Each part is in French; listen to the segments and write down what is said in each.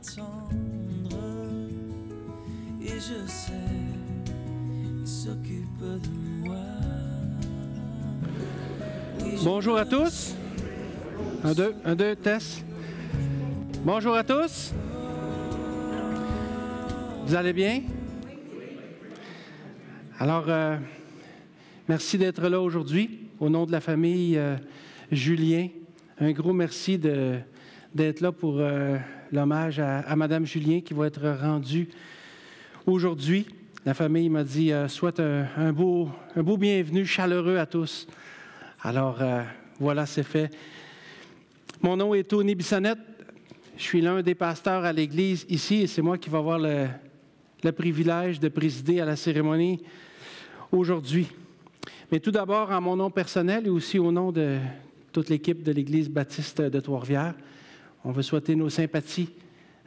m'attendre. Et je sais, il s'occupe de moi. Bonjour à tous. Un, deux, test. Bonjour à tous. Vous allez bien? Alors, merci d'être là aujourd'hui. Au nom de la famille Julien, un gros merci d'être là pour l'hommage à Madame Julien qui va être rendu aujourd'hui. La famille m'a dit souhaite un beau bienvenue chaleureux à tous. Alors, voilà, c'est fait. Mon nom est Tony Bissonnette. Je suis l'un des pasteurs à l'Église ici et c'est moi qui vais avoir le privilège de présider à la cérémonie aujourd'hui. Mais tout d'abord, en mon nom personnel et aussi au nom de toute l'équipe de l'Église baptiste de Trois-Rivières, on veut souhaiter nos sympathies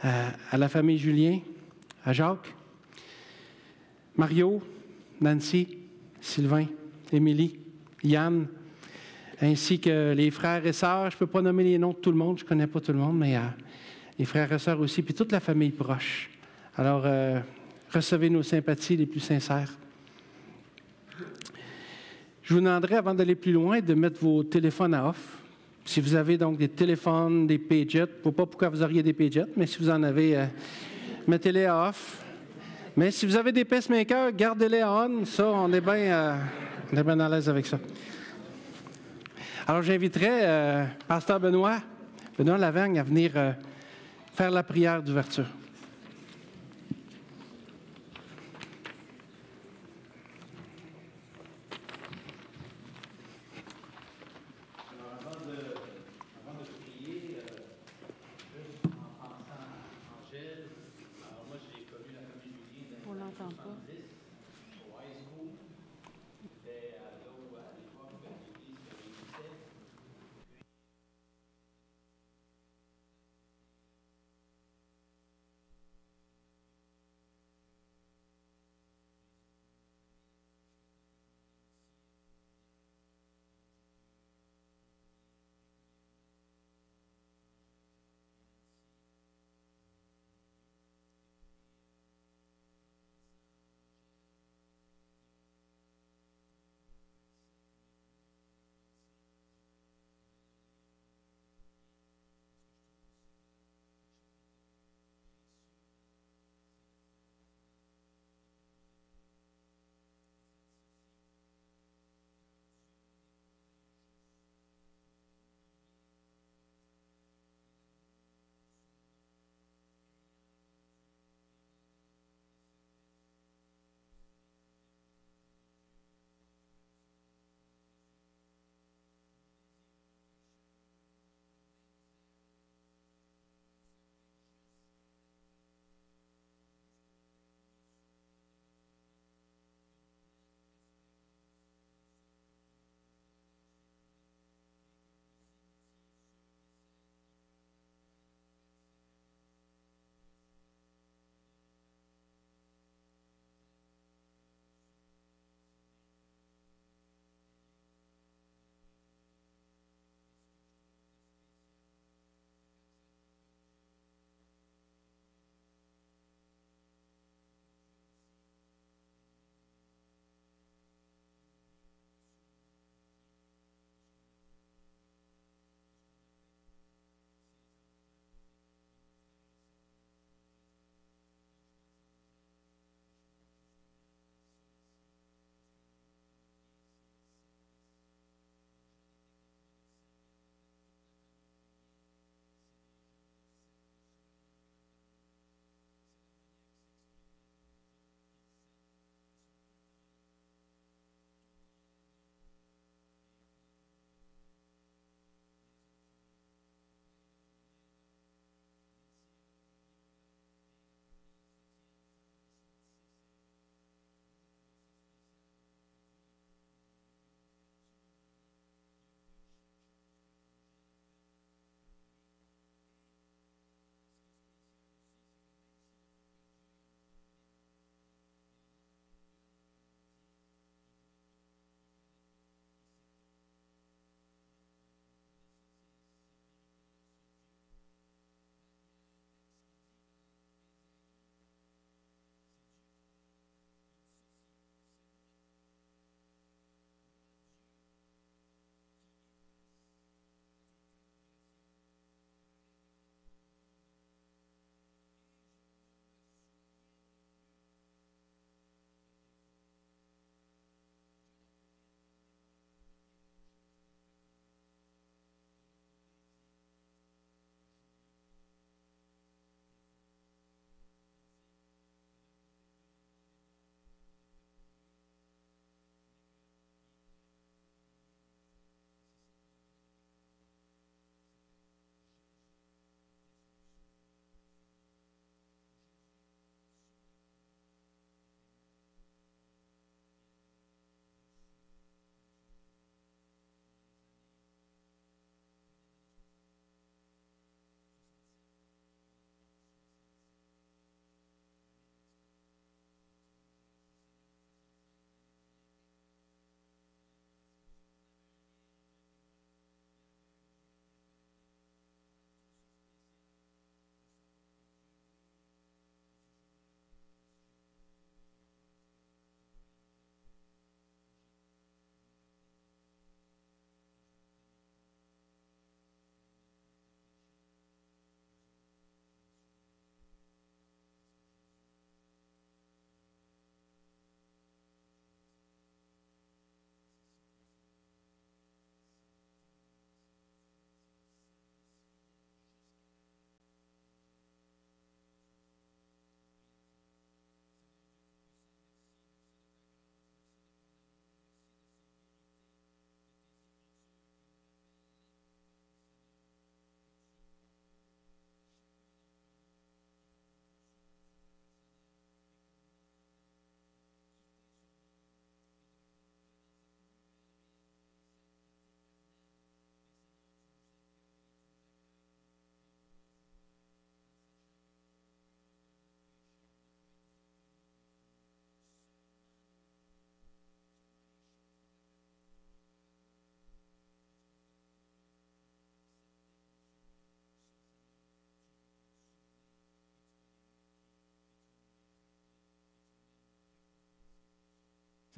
à la famille Julien, à Jacques, Mario, Nancy, Sylvain, Émilie, Yann, ainsi que les frères et sœurs. Je ne peux pas nommer les noms de tout le monde, je ne connais pas tout le monde, mais les frères et sœurs aussi, puis toute la famille proche. Alors, recevez nos sympathies les plus sincères. Je vous demanderai, avant d'aller plus loin, de mettre vos téléphones à off. Si vous avez donc des téléphones, des pagettes, je ne sais pas pourquoi vous auriez des pagettes, mais si vous en avez, mettez-les à off. Mais si vous avez des pacemakers, gardez-les on. Ça, on est bien à l'aise avec ça. Alors, j'inviterai Pasteur Benoît Lavergne à venir faire la prière d'ouverture.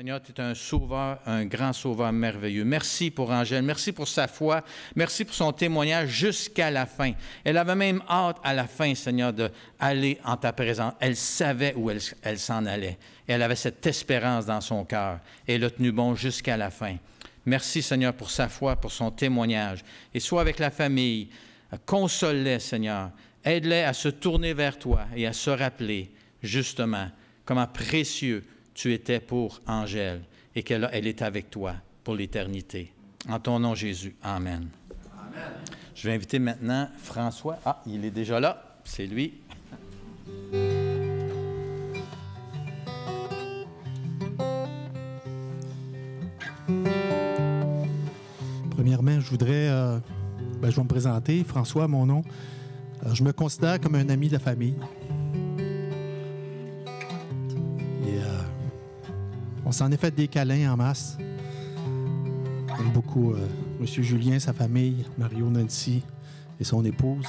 Seigneur, tu es un sauveur, un grand sauveur merveilleux. Merci pour Angèle, merci pour sa foi, merci pour son témoignage jusqu'à la fin. Elle avait même hâte à la fin, Seigneur, d'aller en ta présence. Elle savait où elle s'en allait. Elle avait cette espérance dans son cœur. Elle a tenu bon jusqu'à la fin. Merci, Seigneur, pour sa foi, pour son témoignage. Et sois avec la famille. Console-les, Seigneur. Aide-les à se tourner vers toi et à se rappeler, justement, comment précieux tu étais pour Angèle et qu'elle est avec toi pour l'éternité. En ton nom, Jésus. Amen. Amen. Je vais inviter maintenant François. Ah, il est déjà là. C'est lui. Premièrement, je vais me présenter. François, mon nom. Je me considère comme un ami de la famille. On s'en est fait des câlins en masse. J'aime beaucoup M. Julien, sa famille, Mario, Nancy et son épouse.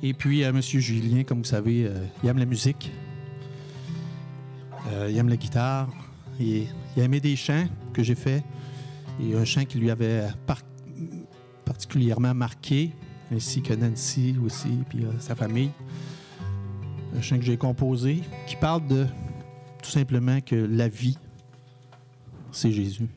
Et puis, M. Julien, comme vous savez, il aime la musique. Il aime la guitare. Il a aimé des chants que j'ai faits. Et un chant qui lui avait particulièrement marqué, ainsi que Nancy aussi, puis sa famille. Un chant que j'ai composé qui parle de tout simplement que la vie, c'est Jésus.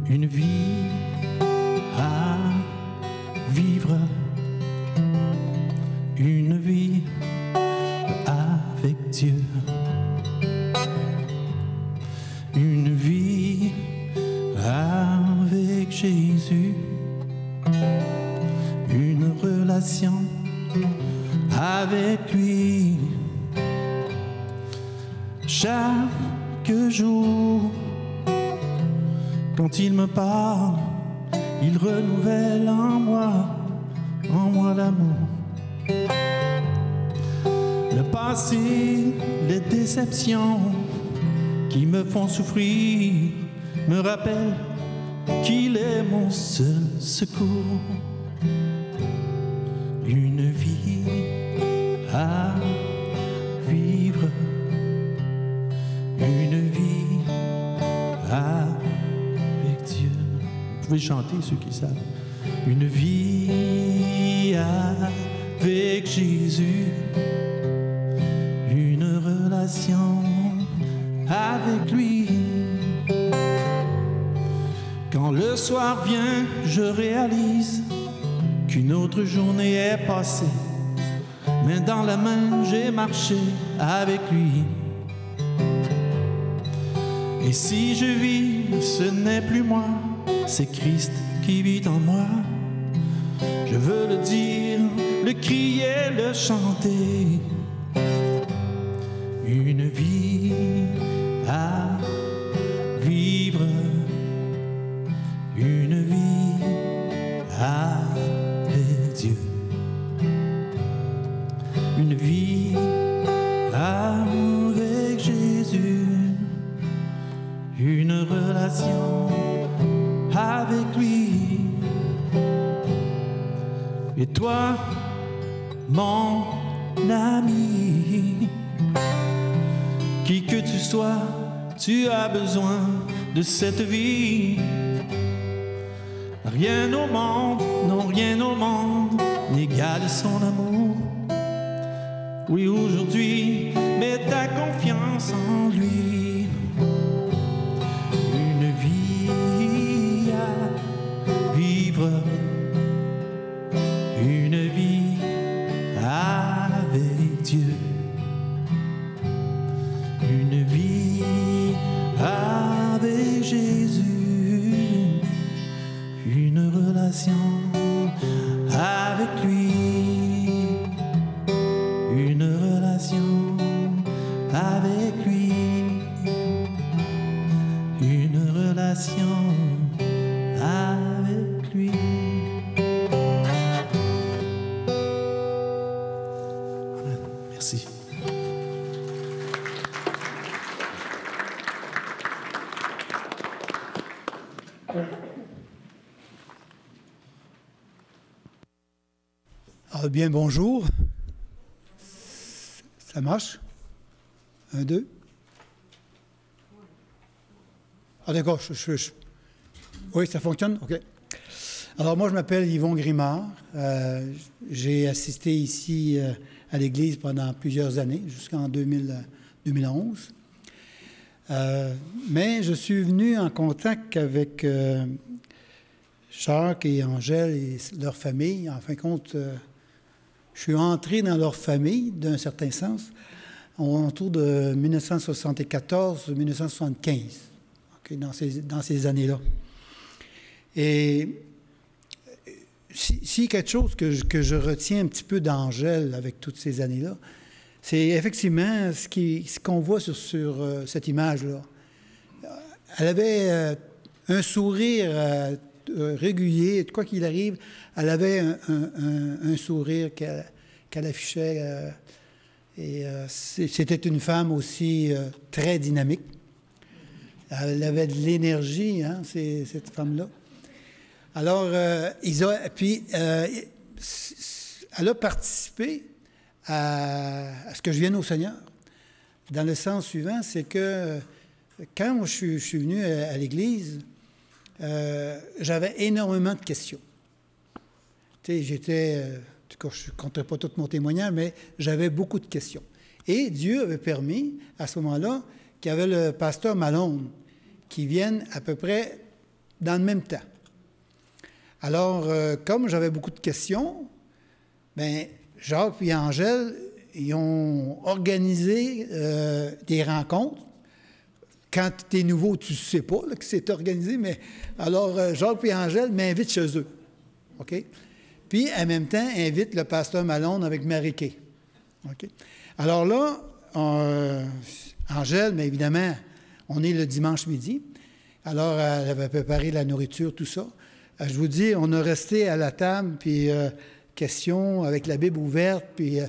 Une vie à vivre, une vie avec Dieu. Une vie avec Jésus, une relation avec lui. Chaque jour, quand il me parle, il renouvelle en moi l'amour. Le passé, les déceptions qui me font souffrir, me rappellent qu'il est mon seul secours. Une vie à vivre, une vie avec Dieu. Vous pouvez chanter, ceux qui savent. Une vie avec Jésus, une relation avec lui. Quand le soir vient, je réalise qu'une autre journée est passée. Main dans la main, j'ai marché avec lui. Et si je vis, ce n'est plus moi, c'est Christ qui vit en moi. Je veux le dire, le crier, le chanter. Une vie à vivre, une vie avec Dieu, une vie avec Jésus, une relation avec lui. Et toi, mon ami, qui que tu sois, tu as besoin de cette vie. Rien au monde, non rien au monde, n'égale son amour. Oui, aujourd'hui, mets ta confiance en lui. Une vie à vivre, une vie avec Dieu. Une vie avec Jésus, une relation avec lui, une relation avec lui, une relation avec lui. Amen. Merci. Ah bien, bonjour. Ça marche? 1, 2. Ah d'accord, oui, ça fonctionne? OK. Alors moi, je m'appelle Yvon Grimard. J'ai assisté ici à l'Église pendant plusieurs années, jusqu'en 2011. Mais je suis venu en contact avec Jacques et Angèle et leur famille. En fin de compte, je suis entré dans leur famille, d'un certain sens, autour de 1974-1975, okay, dans ces années-là. Et si quelque chose que je retiens un petit peu d'Angèle avec toutes ces années-là, c'est effectivement ce qu'on voit sur cette image-là. Elle avait un sourire régulier, quoi qu'il arrive, elle avait un sourire qu'elle affichait. C'était une femme aussi très dynamique. Elle avait de l'énergie, hein, cette femme-là. Alors, elle a participé à ce que je vienne au Seigneur, dans le sens suivant, c'est que quand je suis venu à l'Église, j'avais énormément de questions. Tu sais, en tout cas, je ne compterai pas tout mon témoignage, mais j'avais beaucoup de questions. Et Dieu avait permis, à ce moment-là, qu'il y avait le pasteur Malone qui vienne à peu près dans le même temps. Alors, comme j'avais beaucoup de questions, bien, Jacques et Angèle, ils ont organisé des rencontres. Quand tu es nouveau, tu ne sais pas là, que c'est organisé, mais alors Jacques et Angèle m'invitent chez eux. OK? Puis, en même temps, invitent le pasteur Malone avec Marie-Kay. OK? Alors là, Angèle, mais évidemment, on est le dimanche midi. Alors, elle avait préparé la nourriture, tout ça. Je vous dis, on a resté à la table, puis questions avec la Bible ouverte, puis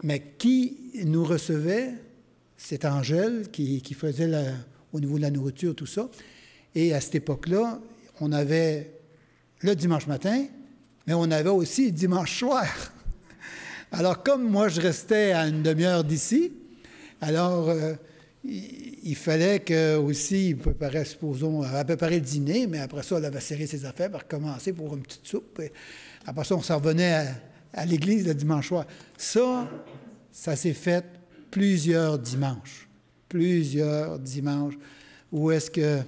mais qui nous recevait? C'est Angèle qui faisait au niveau de la nourriture, tout ça. Et à cette époque-là, on avait le dimanche matin, mais on avait aussi le dimanche soir. Alors, comme moi, je restais à une demi-heure d'ici, alors il fallait que aussi, il préparait, supposons, elle préparait le dîner, mais après ça, elle avait serré ses affaires pour recommencer pour une petite soupe. Et après ça, on s'en revenait à l'église le dimanche soir. Ça s'est fait plusieurs dimanches, où est-ce qu'elle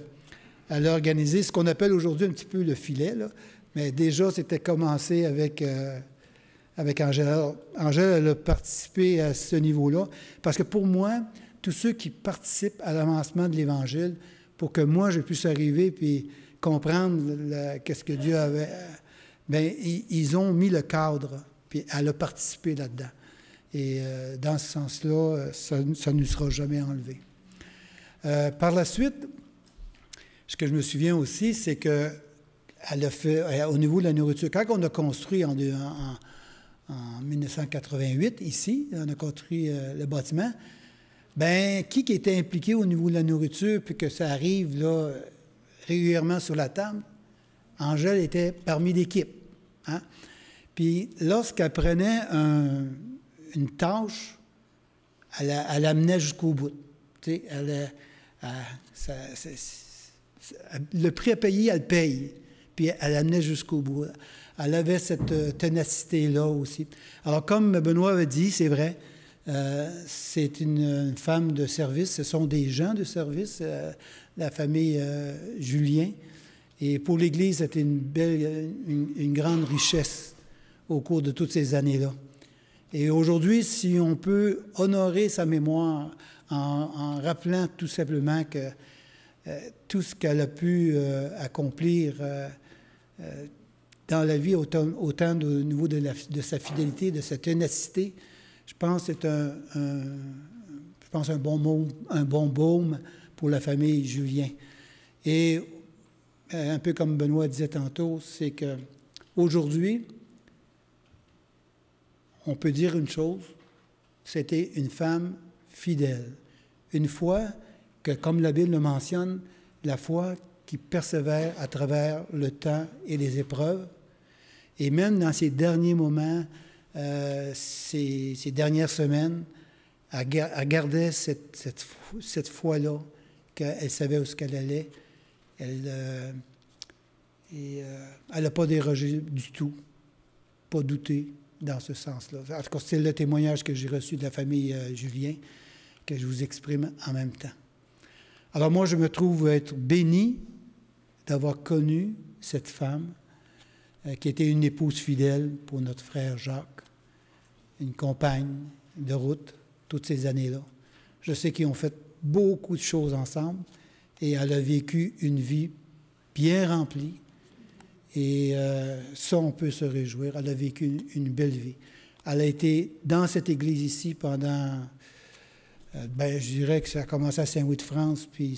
a organisé ce qu'on appelle aujourd'hui un petit peu le filet, là. Mais déjà, c'était commencé avec Angèle. Alors, Angèle, elle a participé à ce niveau-là, parce que pour moi, tous ceux qui participent à l'avancement de l'Évangile, pour que moi, je puisse arriver puis comprendre qu'est-ce que Dieu avait, bien, ils ont mis le cadre, puis elle a participé là-dedans. Et dans ce sens-là, ça ne nous sera jamais enlevé. Par la suite, ce que je me souviens aussi, c'est qu'elle a fait, au niveau de la nourriture, quand on a construit en 1988, ici, on a construit le bâtiment, bien, qui était impliqué au niveau de la nourriture, puis que ça arrive là, régulièrement sur la table? Angèle était parmi l'équipe. Hein? Puis lorsqu'elle prenait une tâche, elle l'amenait jusqu'au bout. Tu sais, le prix à payer, elle paye. Puis elle l'amenait jusqu'au bout. Elle avait cette ténacité-là aussi. Alors, comme Benoît avait dit, c'est vrai, c'est une femme de service. Ce sont des gens de service, la famille Julien. Et pour l'Église, c'était une grande richesse au cours de toutes ces années-là. Et aujourd'hui, si on peut honorer sa mémoire en rappelant tout simplement que tout ce qu'elle a pu accomplir dans la vie, autant au niveau de sa fidélité, de sa ténacité, je pense que c'est un bon baume pour la famille Julien. Et un peu comme Benoît disait tantôt, c'est qu'aujourd'hui, on peut dire une chose, c'était une femme fidèle. Une foi que, comme la Bible le mentionne, la foi qui persévère à travers le temps et les épreuves. Et même dans ces derniers moments, ces dernières semaines, elle gardait cette foi-là, qu'elle savait où qu'elle allait. Elle n'a pas dérogé du tout, pas douté dans ce sens-là. En tout cas, c'est le témoignage que j'ai reçu de la famille Julien, que je vous exprime en même temps. Alors moi, je me trouve être béni d'avoir connu cette femme qui était une épouse fidèle pour notre frère Jacques, une compagne de route toutes ces années-là. Je sais qu'ils ont fait beaucoup de choses ensemble et elle a vécu une vie bien remplie. Et ça, on peut se réjouir. Elle a vécu une belle vie. Elle a été dans cette église ici pendant, je dirais que ça a commencé à Saint-Louis-de-France, puis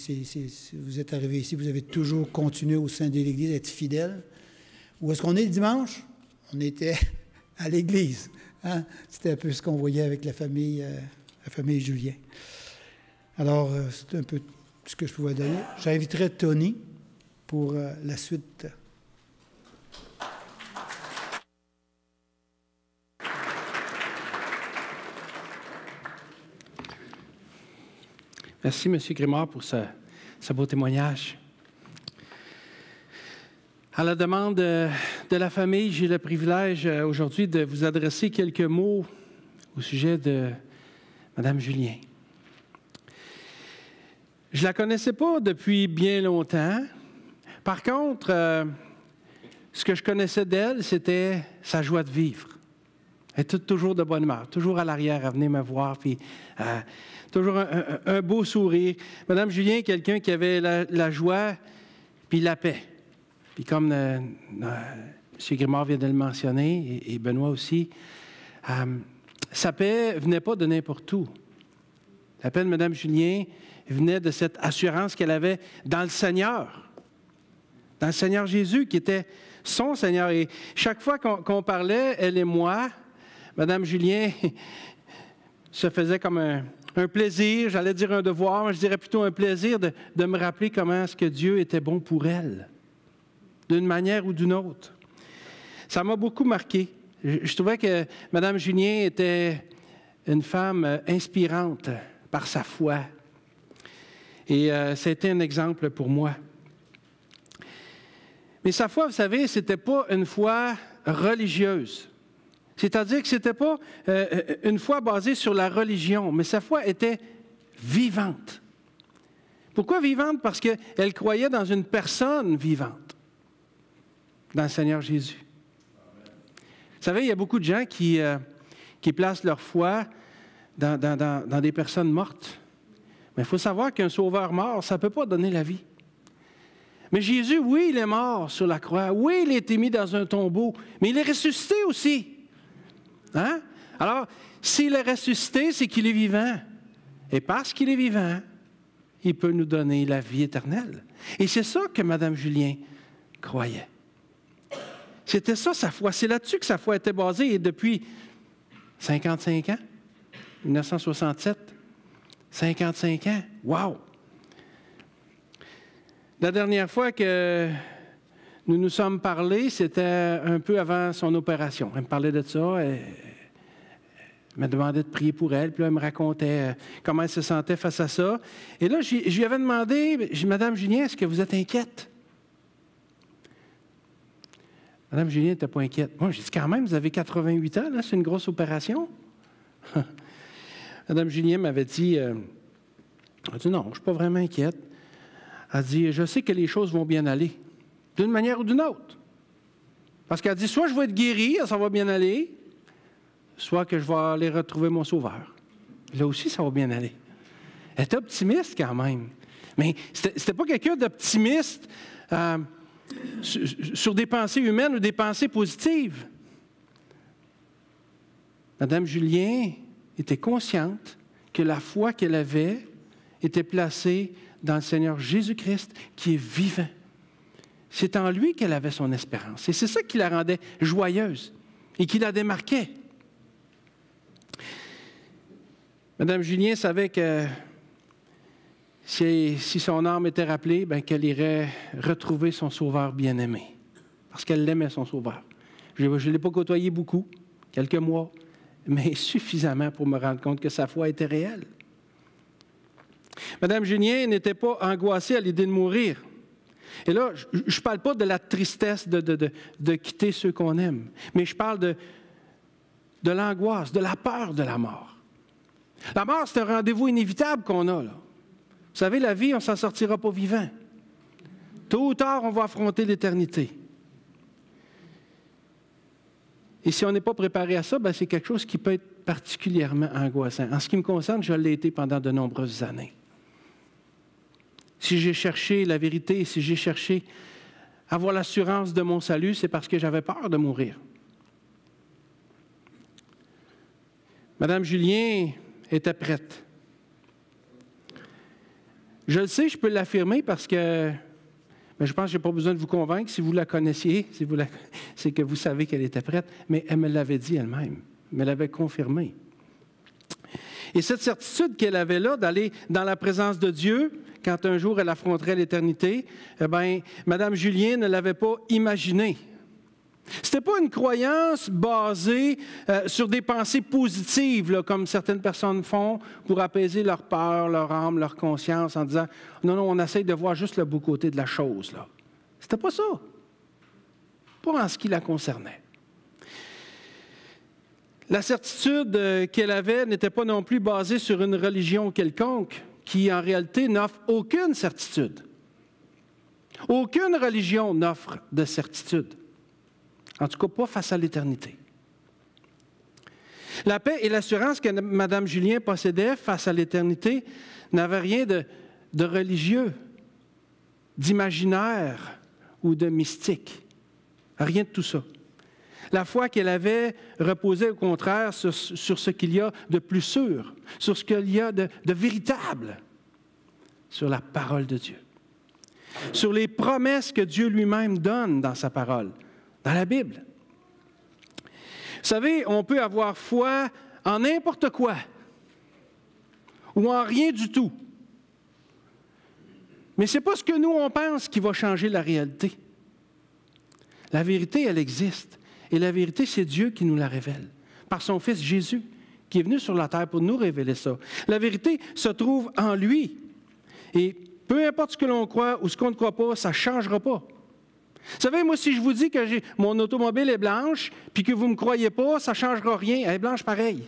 vous êtes arrivé ici, vous avez toujours continué au sein de l'église à être fidèle. Où est-ce qu'on est le dimanche? On était à l'église. Hein? C'était un peu ce qu'on voyait avec la famille Julien. Alors, c'est un peu ce que je pouvais donner. J'inviterai Tony pour la suite. Merci, M. Grimard, pour ce beau témoignage. À la demande de la famille, j'ai le privilège aujourd'hui de vous adresser quelques mots au sujet de Mme Julien. Je ne la connaissais pas depuis bien longtemps. Par contre, ce que je connaissais d'elle, c'était sa joie de vivre. Elle était toujours de bonne humeur, toujours à l'arrière, à venir me voir, puis toujours un beau sourire. Mme Julien, quelqu'un qui avait la joie puis la paix. Puis comme M. Grimard vient de le mentionner, et Benoît aussi, sa paix ne venait pas de n'importe où. La paix de Mme Julien venait de cette assurance qu'elle avait dans le Seigneur Jésus, qui était son Seigneur. Et chaque fois qu'on parlait, elle et moi, Mme Julien se faisait comme un plaisir, j'allais dire un devoir, mais je dirais plutôt un plaisir de me rappeler comment est-ce que Dieu était bon pour elle, d'une manière ou d'une autre. Ça m'a beaucoup marqué. Je trouvais que Mme Julien était une femme inspirante par sa foi. Et ça a été un exemple pour moi. Mais sa foi, vous savez, ce n'était pas une foi religieuse. C'est-à-dire que ce n'était pas une foi basée sur la religion, mais sa foi était vivante. Pourquoi vivante? Parce qu'elle croyait dans une personne vivante, dans le Seigneur Jésus. Vous savez, il y a beaucoup de gens qui placent leur foi dans des personnes mortes. Mais il faut savoir qu'un sauveur mort, ça ne peut pas donner la vie. Mais Jésus, oui, il est mort sur la croix. Oui, il a été mis dans un tombeau, mais il est ressuscité aussi. Hein? Alors, s'il est ressuscité, c'est qu'il est vivant. Et parce qu'il est vivant, il peut nous donner la vie éternelle. Et c'est ça que Mme Julien croyait. C'était ça sa foi. C'est là-dessus que sa foi était basée. Et depuis 55 ans, 1967, 55 ans, wow! La dernière fois que nous nous sommes parlé, c'était un peu avant son opération. Elle me parlait de ça. Elle m'a demandé de prier pour elle. Puis là, elle me racontait comment elle se sentait face à ça. Et là, je lui avais demandé, Madame Julien, est-ce que vous êtes inquiète? Madame Julien n'était pas inquiète. Moi, j'ai dit, quand même, vous avez 88 ans, là, c'est une grosse opération. Madame Julien m'avait dit, elle a dit, non, je ne suis pas vraiment inquiète. Elle dit, je sais que les choses vont bien aller, d'une manière ou d'une autre. Parce qu'elle dit, soit je vais être guérie, ça va bien aller, soit que je vais aller retrouver mon Sauveur. Là aussi, ça va bien aller. Elle était optimiste quand même. Mais c'était pas quelqu'un d'optimiste sur des pensées humaines ou des pensées positives. Madame Julien était consciente que la foi qu'elle avait était placée dans le Seigneur Jésus-Christ qui est vivant. C'est en lui qu'elle avait son espérance. Et c'est ça qui la rendait joyeuse et qui la démarquait. Madame Julien savait que si son âme était rappelée, qu'elle irait retrouver son Sauveur bien-aimé. Parce qu'elle l'aimait, son Sauveur. Je ne l'ai pas côtoyé beaucoup, quelques mois, mais suffisamment pour me rendre compte que sa foi était réelle. Mme Julien n'était pas angoissée à l'idée de mourir. Et là, je ne parle pas de la tristesse de quitter ceux qu'on aime, mais je parle de l'angoisse, de la peur de la mort. La mort, c'est un rendez-vous inévitable qu'on a, là. Vous savez, la vie, on ne s'en sortira pas vivant. Tôt ou tard, on va affronter l'éternité. Et si on n'est pas préparé à ça, bien, c'est quelque chose qui peut être particulièrement angoissant. En ce qui me concerne, je l'ai été pendant de nombreuses années. Si j'ai cherché la vérité, si j'ai cherché à avoir l'assurance de mon salut, c'est parce que j'avais peur de mourir. Madame Julien était prête. Je le sais, je peux l'affirmer parce que je pense que je n'ai pas besoin de vous convaincre. Si vous la connaissiez, c'est que vous savez qu'elle était prête. Mais elle me l'avait dit elle-même. Elle me l'avait confirmé. Et cette certitude qu'elle avait là, d'aller dans la présence de Dieu, quand un jour elle affronterait l'éternité, eh bien, Mme Julien ne l'avait pas imaginée. Ce n'était pas une croyance basée sur des pensées positives, là, comme certaines personnes font pour apaiser leur peur, leur âme, leur conscience, en disant « Non, on essaye de voir juste le beau côté de la chose. » Ce n'était pas ça. Pas en ce qui la concernait. La certitude qu'elle avait n'était pas non plus basée sur une religion quelconque qui, en réalité, n'offre aucune certitude. Aucune religion n'offre de certitude. En tout cas, pas face à l'éternité. La paix et l'assurance que Mme Julien possédait face à l'éternité n'avaient rien de religieux, d'imaginaire ou de mystique. Rien de tout ça. La foi qu'elle avait reposait au contraire sur ce qu'il y a de plus sûr, sur ce qu'il y a de véritable, sur la parole de Dieu, sur les promesses que Dieu lui-même donne dans sa parole, dans la Bible. Vous savez, on peut avoir foi en n'importe quoi ou en rien du tout. Mais ce n'est pas ce que nous, on pense qui va changer la réalité. La vérité, elle existe. Et la vérité, c'est Dieu qui nous la révèle, par son Fils Jésus, qui est venu sur la terre pour nous révéler ça. La vérité se trouve en lui. Et peu importe ce que l'on croit ou ce qu'on ne croit pas, ça ne changera pas. Vous savez, moi, si je vous dis que mon automobile est blanche, puis que vous ne me croyez pas, ça ne changera rien. Elle est blanche pareil.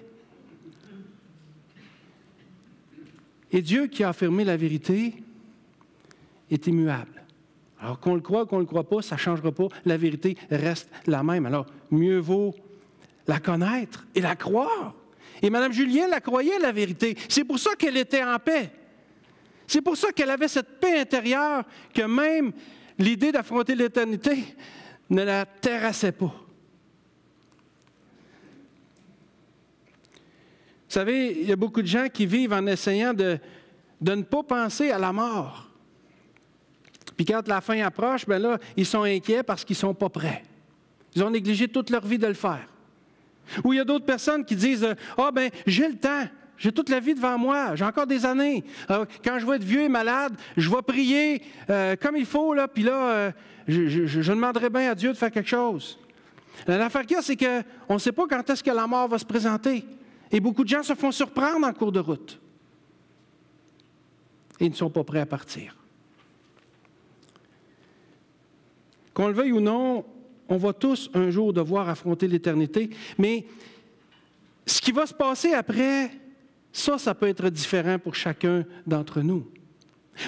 Et Dieu qui a affirmé la vérité est immuable. Alors qu'on le croit ou qu'on ne le croit pas, ça ne changera pas. La vérité reste la même. Alors, mieux vaut la connaître et la croire. Et Mme Julien la croyait, la vérité. C'est pour ça qu'elle était en paix. C'est pour ça qu'elle avait cette paix intérieure que même l'idée d'affronter l'éternité ne la terrassait pas. Vous savez, il y a beaucoup de gens qui vivent en essayant de ne pas penser à la mort. Puis quand la fin approche, bien là, ils sont inquiets parce qu'ils ne sont pas prêts. Ils ont négligé toute leur vie de le faire. Ou il y a d'autres personnes qui disent « Ah, bien, j'ai le temps, j'ai toute la vie devant moi, j'ai encore des années. Quand je vais être vieux et malade, je vais prier comme il faut, là, puis là, je demanderai bien à Dieu de faire quelque chose. » L'affaire qu'il y a, c'est qu'on ne sait pas quand est-ce que la mort va se présenter. Et beaucoup de gens se font surprendre en cours de route. Et ils ne sont pas prêts à partir. Qu'on le veuille ou non, on va tous un jour devoir affronter l'éternité, mais ce qui va se passer après, ça peut être différent pour chacun d'entre nous.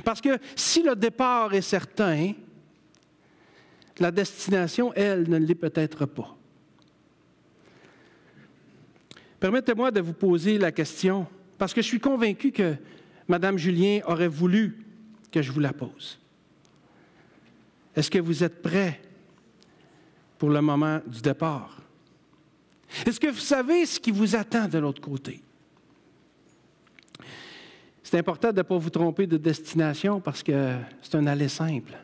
Parce que si le départ est certain, la destination, elle, ne l'est peut-être pas. Permettez-moi de vous poser la question, parce que je suis convaincu que Mme Julien aurait voulu que je vous la pose. Est-ce que vous êtes prêts pour le moment du départ? Est-ce que vous savez ce qui vous attend de l'autre côté? C'est important de ne pas vous tromper de destination parce que c'est un aller simple.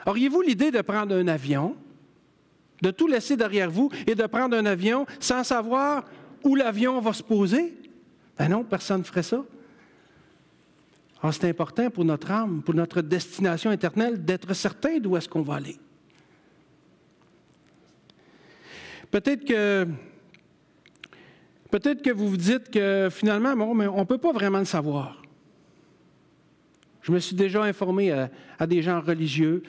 Auriez-vous l'idée de prendre un avion, de tout laisser derrière vous et de prendre un avion sans savoir où l'avion va se poser? Ben non, personne ne ferait ça. Alors, c'est important pour notre âme, pour notre destination éternelle, d'être certain d'où est-ce qu'on va aller. Peut-être que vous vous dites que finalement, bon, mais on ne peut pas vraiment le savoir. Je me suis déjà informé à des gens religieux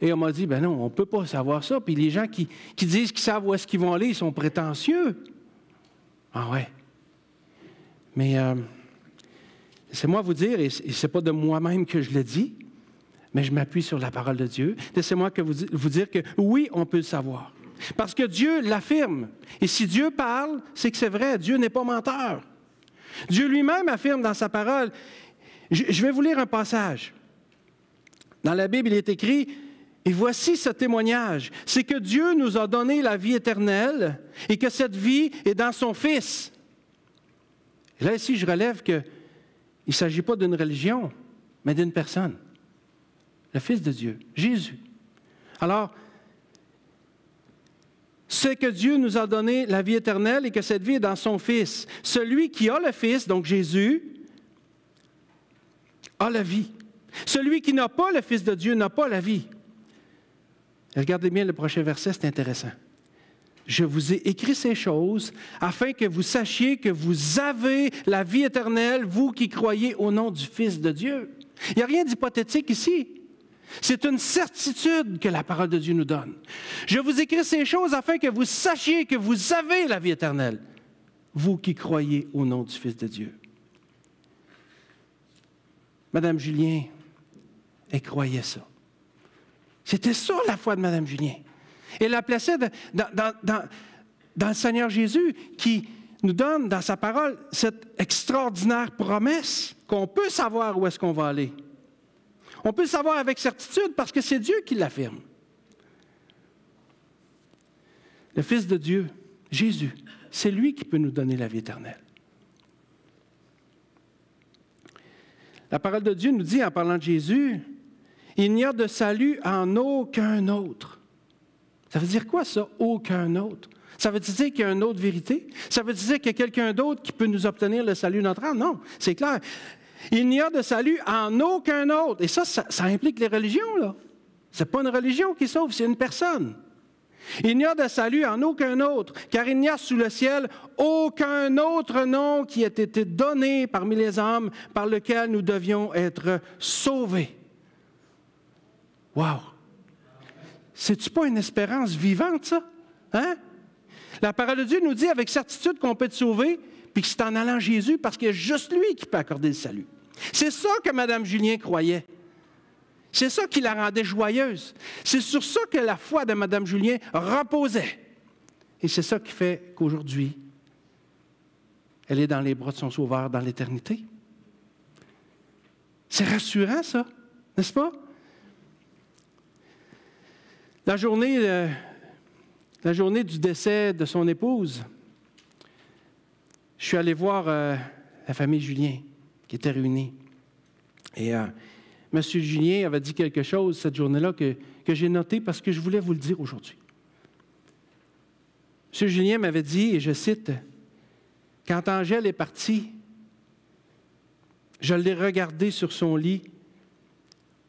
et on m'a dit, ben non, on ne peut pas savoir ça. Puis les gens qui disent qu'ils savent où est-ce qu'ils vont aller, ils sont prétentieux. Ah ouais. Mais laissez-moi vous dire, et ce n'est pas de moi-même que je le dis, mais je m'appuie sur la parole de Dieu. Laissez-moi vous dire que oui, on peut le savoir. Parce que Dieu l'affirme. Et si Dieu parle, c'est que c'est vrai. Dieu n'est pas menteur. Dieu lui-même affirme dans sa parole. Je vais vous lire un passage. Dans la Bible, il est écrit, « Et voici ce témoignage, c'est que Dieu nous a donné la vie éternelle et que cette vie est dans son Fils. » Et là, ici, je relève qu'il ne s'agit pas d'une religion, mais d'une personne. Le Fils de Dieu, Jésus. Alors, c'est que Dieu nous a donné la vie éternelle et que cette vie est dans son Fils. Celui qui a le Fils, donc Jésus, a la vie. Celui qui n'a pas le Fils de Dieu n'a pas la vie. Et regardez bien le prochain verset, c'est intéressant. Je vous ai écrit ces choses afin que vous sachiez que vous avez la vie éternelle, vous qui croyez au nom du Fils de Dieu. Il n'y a rien d'hypothétique ici. C'est une certitude que la parole de Dieu nous donne. Je vous écris ces choses afin que vous sachiez que vous avez la vie éternelle, vous qui croyez au nom du Fils de Dieu. Madame Julien, elle croyait ça. C'était ça la foi de Madame Julien. Elle la plaçait dans le Seigneur Jésus qui nous donne dans sa parole cette extraordinaire promesse qu'on peut savoir où est-ce qu'on va aller. On peut le savoir avec certitude parce que c'est Dieu qui l'affirme. Le Fils de Dieu, Jésus, c'est lui qui peut nous donner la vie éternelle. La parole de Dieu nous dit, en parlant de Jésus, « Il n'y a de salut en aucun autre. » Ça veut dire quoi, ça, « aucun autre » ? Ça veut dire qu'il y a une autre vérité? Ça veut dire qu'il y a quelqu'un d'autre qui peut nous obtenir le salut de notre âme? Non, c'est clair. Il n'y a de salut en aucun autre. Et ça implique les religions, là. Ce n'est pas une religion qui sauve, c'est une personne. Il n'y a de salut en aucun autre, car il n'y a sous le ciel aucun autre nom qui ait été donné parmi les hommes par lequel nous devions être sauvés. Wow! C'est-tu pas une espérance vivante, ça? Hein? La parole de Dieu nous dit avec certitude qu'on peut être sauvé, puis que c'est en allant à Jésus, parce qu'il y a juste lui qui peut accorder le salut. C'est ça que Mme Julien croyait. C'est ça qui la rendait joyeuse. C'est sur ça que la foi de Mme Julien reposait. Et c'est ça qui fait qu'aujourd'hui, elle est dans les bras de son Sauveur dans l'éternité. C'est rassurant, ça, n'est-ce pas? La journée du décès de son épouse, je suis allé voir la famille Julien qui était réunie. Et M. Julien avait dit quelque chose cette journée-là que j'ai noté parce que je voulais vous le dire aujourd'hui. M. Julien m'avait dit, et je cite, « Quand Angèle est partie, je l'ai regardée sur son lit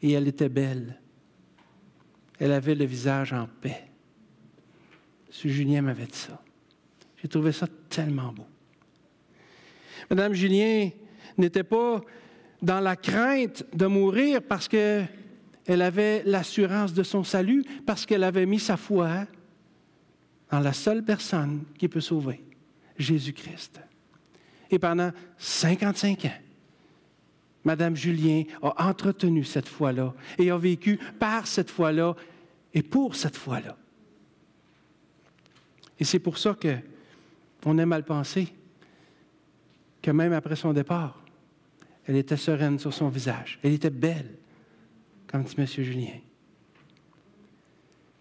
et elle était belle. Elle avait le visage en paix. » M. Julien m'avait dit ça. J'ai trouvé ça tellement beau. Mme Julien n'était pas dans la crainte de mourir parce qu'elle avait l'assurance de son salut, parce qu'elle avait mis sa foi dans la seule personne qui peut sauver, Jésus-Christ. Et pendant 55 ans, Mme Julien a entretenu cette foi-là et a vécu par cette foi-là et pour cette foi-là. Et c'est pour ça qu'on aime à le penser que même après son départ, elle était sereine sur son visage. Elle était belle, comme dit M. Julien.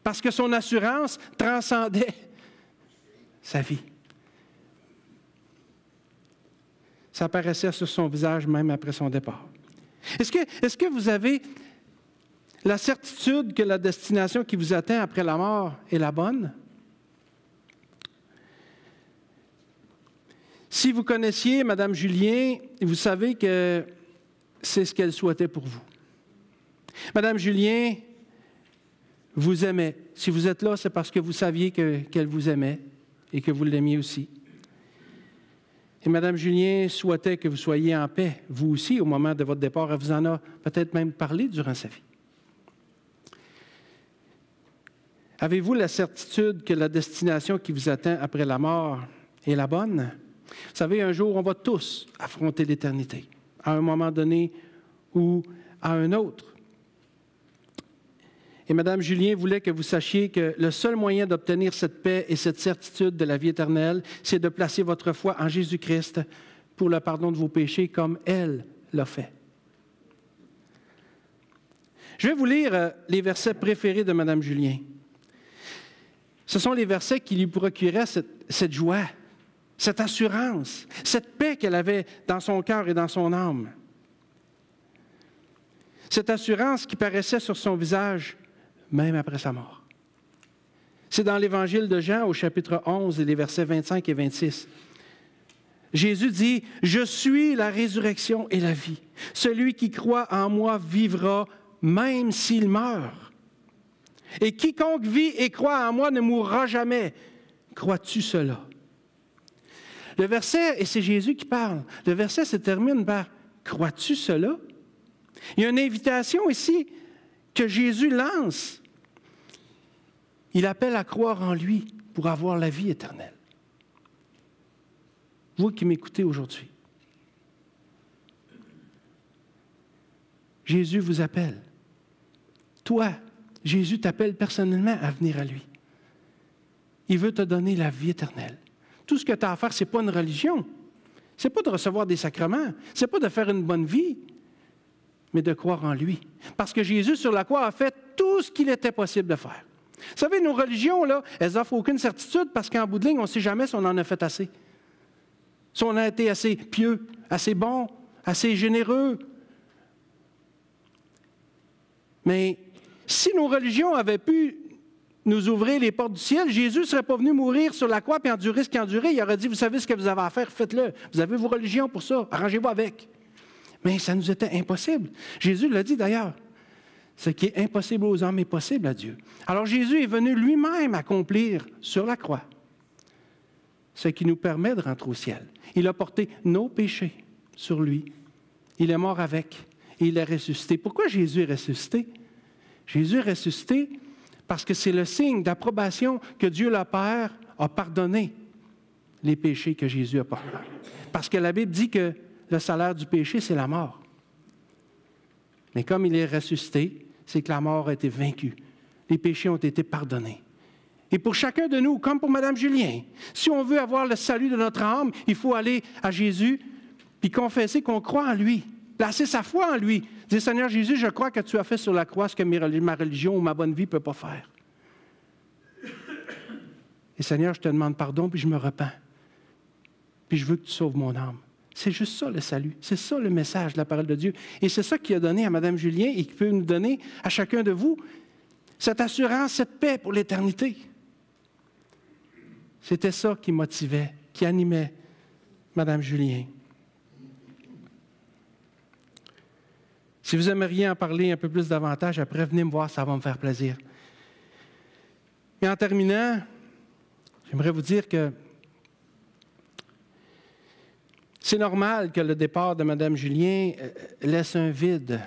Parce que son assurance transcendait sa vie. Ça apparaissait sur son visage même après son départ. Est-ce que vous avez la certitude que la destination qui vous attend après la mort est la bonne? Si vous connaissiez Mme Julien, vous savez que c'est ce qu'elle souhaitait pour vous. Mme Julien vous aimait. Si vous êtes là, c'est parce que vous saviez qu'elle vous aimait. et que vous l'aimiez aussi. Et Mme Julien souhaitait que vous soyez en paix, vous aussi, au moment de votre départ. Elle vous en a peut-être même parlé durant sa vie. Avez-vous la certitude que la destination qui vous attend après la mort est la bonne? Vous savez, un jour, on va tous affronter l'éternité, à un moment donné ou à un autre. Et Mme Julien voulait que vous sachiez que le seul moyen d'obtenir cette paix et cette certitude de la vie éternelle, c'est de placer votre foi en Jésus-Christ pour le pardon de vos péchés comme elle l'a fait. Je vais vous lire les versets préférés de Mme Julien. Ce sont les versets qui lui procuraient cette joie, cette assurance, cette paix qu'elle avait dans son cœur et dans son âme. Cette assurance qui paraissait sur son visage même après sa mort. C'est dans l'Évangile de Jean, au chapitre 11, et les versets 25 et 26. Jésus dit, « Je suis la résurrection et la vie. Celui qui croit en moi vivra, même s'il meurt. Et quiconque vit et croit en moi ne mourra jamais. Crois-tu cela? » Le verset, et c'est Jésus qui parle, le verset se termine par « Crois-tu cela? » Il y a une invitation ici que Jésus lance. Il appelle à croire en lui pour avoir la vie éternelle. Vous qui m'écoutez aujourd'hui, Jésus vous appelle. Toi, Jésus t'appelle personnellement à venir à lui. Il veut te donner la vie éternelle. Tout ce que tu as à faire, ce n'est pas une religion. Ce n'est pas de recevoir des sacrements. Ce n'est pas de faire une bonne vie, mais de croire en lui. Parce que Jésus, sur la croix, a fait tout ce qu'il était possible de faire. Vous savez, nos religions, là, elles n'offrent aucune certitude parce qu'en bout de ligne, on ne sait jamais si on en a fait assez. Si on a été assez pieux, assez bon, assez généreux. Mais si nos religions avaient pu nous ouvrir les portes du ciel, Jésus ne serait pas venu mourir sur la croix et endurer ce qu'il a enduré. Il aurait dit, vous savez ce que vous avez à faire, faites-le. Vous avez vos religions pour ça, arrangez-vous avec. Mais ça nous était impossible. Jésus l'a dit d'ailleurs. Ce qui est impossible aux hommes est possible à Dieu. Alors Jésus est venu lui-même accomplir sur la croix ce qui nous permet de rentrer au ciel. Il a porté nos péchés sur lui. Il est mort avec et il est ressuscité. Pourquoi Jésus est ressuscité? Jésus est ressuscité parce que c'est le signe d'approbation que Dieu le Père a pardonné les péchés que Jésus a portés. Parce que la Bible dit que le salaire du péché, c'est la mort. Mais comme il est ressuscité, c'est que la mort a été vaincue. Les péchés ont été pardonnés. Et pour chacun de nous, comme pour Mme Julien, si on veut avoir le salut de notre âme, il faut aller à Jésus puis confesser qu'on croit en lui, placer sa foi en lui. Dire, Seigneur Jésus, je crois que tu as fait sur la croix ce que ma religion ou ma bonne vie ne peut pas faire. Et Seigneur, je te demande pardon, puis je me repens. Puis je veux que tu sauves mon âme. C'est juste ça le salut. C'est ça le message de la parole de Dieu. Et c'est ça qu'il a donné à Mme Julien et qui peut nous donner à chacun de vous cette assurance, cette paix pour l'éternité. C'était ça qui motivait, qui animait Mme Julien. Si vous aimeriez en parler un peu plus davantage, après, venez me voir, ça va me faire plaisir. Et en terminant, j'aimerais vous dire que c'est normal que le départ de Mme Julien laisse un vide,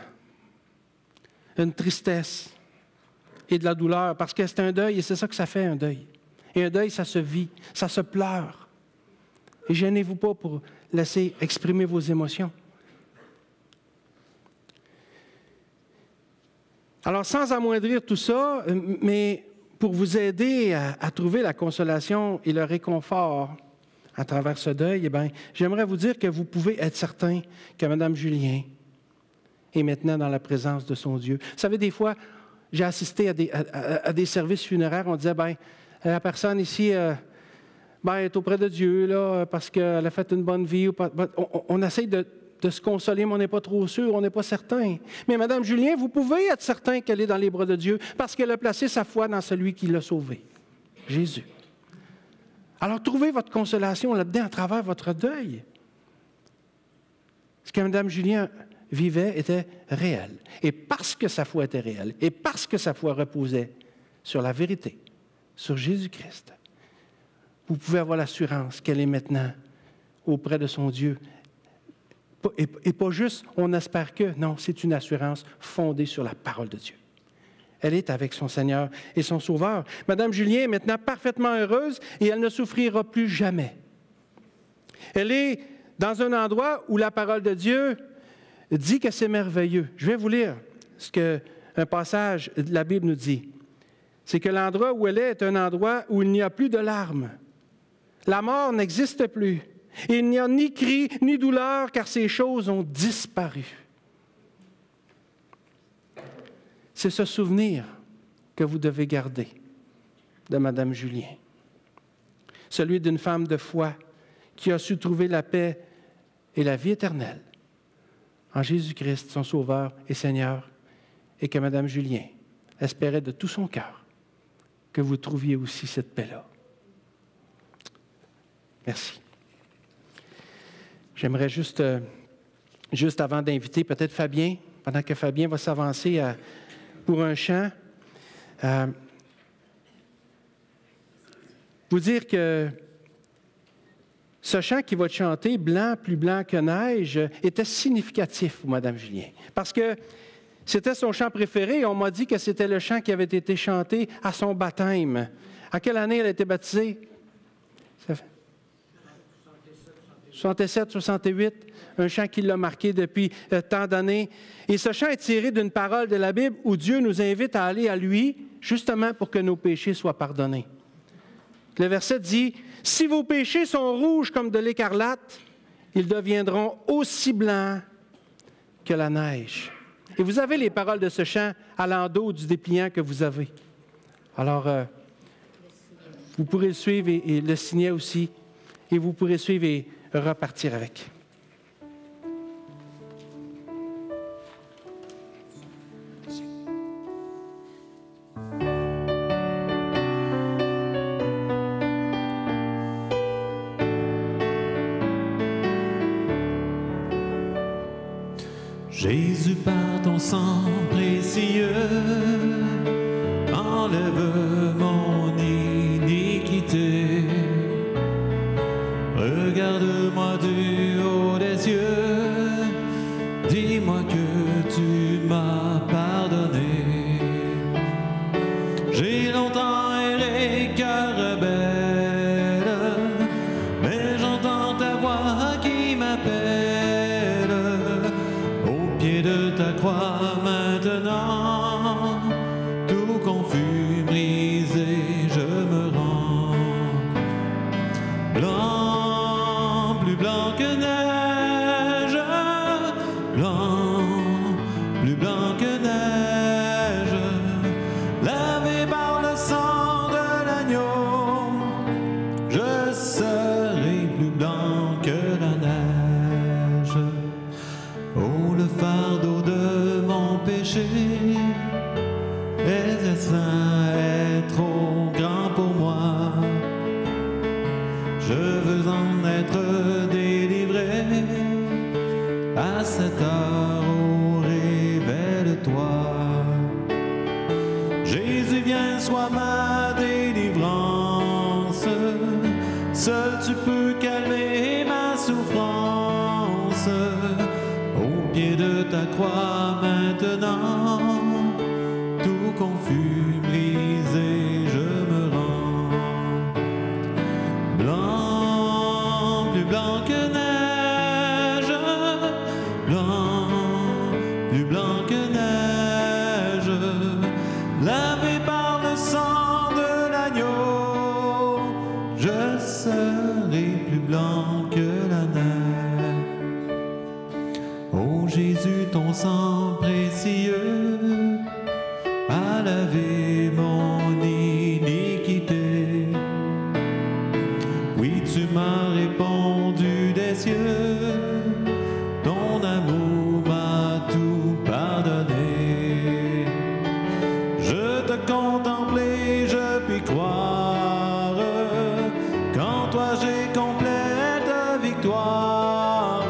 une tristesse et de la douleur, parce que c'est un deuil et c'est ça que ça fait, un deuil. Et un deuil, ça se vit, ça se pleure. Et gênez-vous pas pour laisser exprimer vos émotions. Alors, sans amoindrir tout ça, mais pour vous aider à trouver la consolation et le réconfort à travers ce deuil, eh bien, j'aimerais vous dire que vous pouvez être certain que Mme Julien est maintenant dans la présence de son Dieu. Vous savez, des fois, j'ai assisté à des services funéraires, on disait, bien, la personne ici est auprès de Dieu là, parce qu'elle a fait une bonne vie. On essaie de se consoler, mais on n'est pas trop sûr, on n'est pas certain. Mais Mme Julien, vous pouvez être certain qu'elle est dans les bras de Dieu parce qu'elle a placé sa foi dans celui qui l'a sauvée, Jésus. Alors, trouvez votre consolation là-dedans à travers votre deuil. Ce que Mme Julien vivait était réel. Et parce que sa foi était réelle, et parce que sa foi reposait sur la vérité, sur Jésus-Christ, vous pouvez avoir l'assurance qu'elle est maintenant auprès de son Dieu. Et pas juste, on espère que, non, c'est une assurance fondée sur la parole de Dieu. Elle est avec son Seigneur et son Sauveur. Madame Julien est maintenant parfaitement heureuse et elle ne souffrira plus jamais. Elle est dans un endroit où la parole de Dieu dit que c'est merveilleux. Je vais vous lire ce qu'un passage de la Bible nous dit. C'est que l'endroit où elle est un endroit où il n'y a plus de larmes. La mort n'existe plus. Et il n'y a ni cri, ni douleur, car ces choses ont disparu. C'est ce souvenir que vous devez garder de Madame Julien. Celui d'une femme de foi qui a su trouver la paix et la vie éternelle en Jésus-Christ, son Sauveur et Seigneur, et que Madame Julien espérait de tout son cœur que vous trouviez aussi cette paix-là. Merci. J'aimerais juste avant d'inviter peut-être Fabien, pendant que Fabien va s'avancer pour un chant, vous dire que ce chant qui va être chanté, « Blanc, plus blanc que neige », était significatif pour Mme Julien. Parce que c'était son chant préféré. On m'a dit que c'était le chant qui avait été chanté à son baptême. À quelle année elle a été baptisée? 67, 68, un chant qui l'a marqué depuis tant d'années. Et ce chant est tiré d'une parole de la Bible où Dieu nous invite à aller à lui, justement pour que nos péchés soient pardonnés. Le verset dit, « Si vos péchés sont rouges comme de l'écarlate, ils deviendront aussi blancs que la neige. » Et vous avez les paroles de ce chant à l'endos du dépliant que vous avez. Alors, vous pourrez le suivre et le signer aussi, et vous pourrez suivre et repartir avec. Jésus, par ton sang précieux, enlève mon iniquité. Regarde-moi du haut des cieux, dis-moi que tu m'as pardonné. J'ai longtemps erré cœur rebelle, mais j'entends ta voix qui m'appelle. Au pied de ta croix maintenant, tout confus, brisé, je me rends. Blanc, plus blanc que neige, blanc, plus blanc que neige, lavé par le sang de l'agneau, je serai plus blanc que la neige. Oh, le fardeau de mon péché est trop grand pour moi. Je veux en être délivré. À cette heure, oh, révèle-toi. Jésus, viens, sois ma délivrance. Seul tu peux calmer ma souffrance. Au pied de ta croix maintenant, tout confus, brisé, je me rends. Blanc, plus blanc que neige, blanc, plus blanc que neige, lavé par le sang de l'agneau, je serai plus blanc que la neige. Oh Jésus, ton sang précieux a lavé mon iniquité. Oui, tu m'as répondu des cieux, ton amour m'a tout pardonné. Je te contemplais, je puis croire qu'en toi j'ai complète victoire.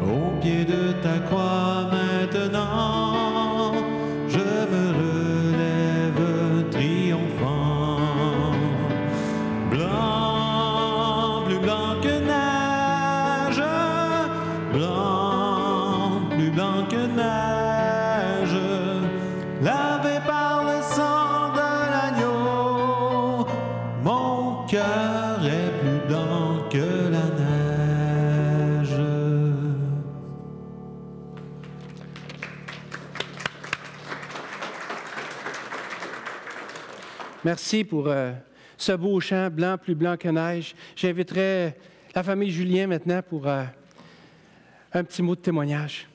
Au pied de ta croix maintenant, je me relève plus blanc que neige, lavé par le sang de l'agneau. Mon cœur est plus blanc que la neige. Merci pour ce beau chant, blanc, plus blanc que neige. J'inviterai la famille Julien maintenant pour un petit mot de témoignage.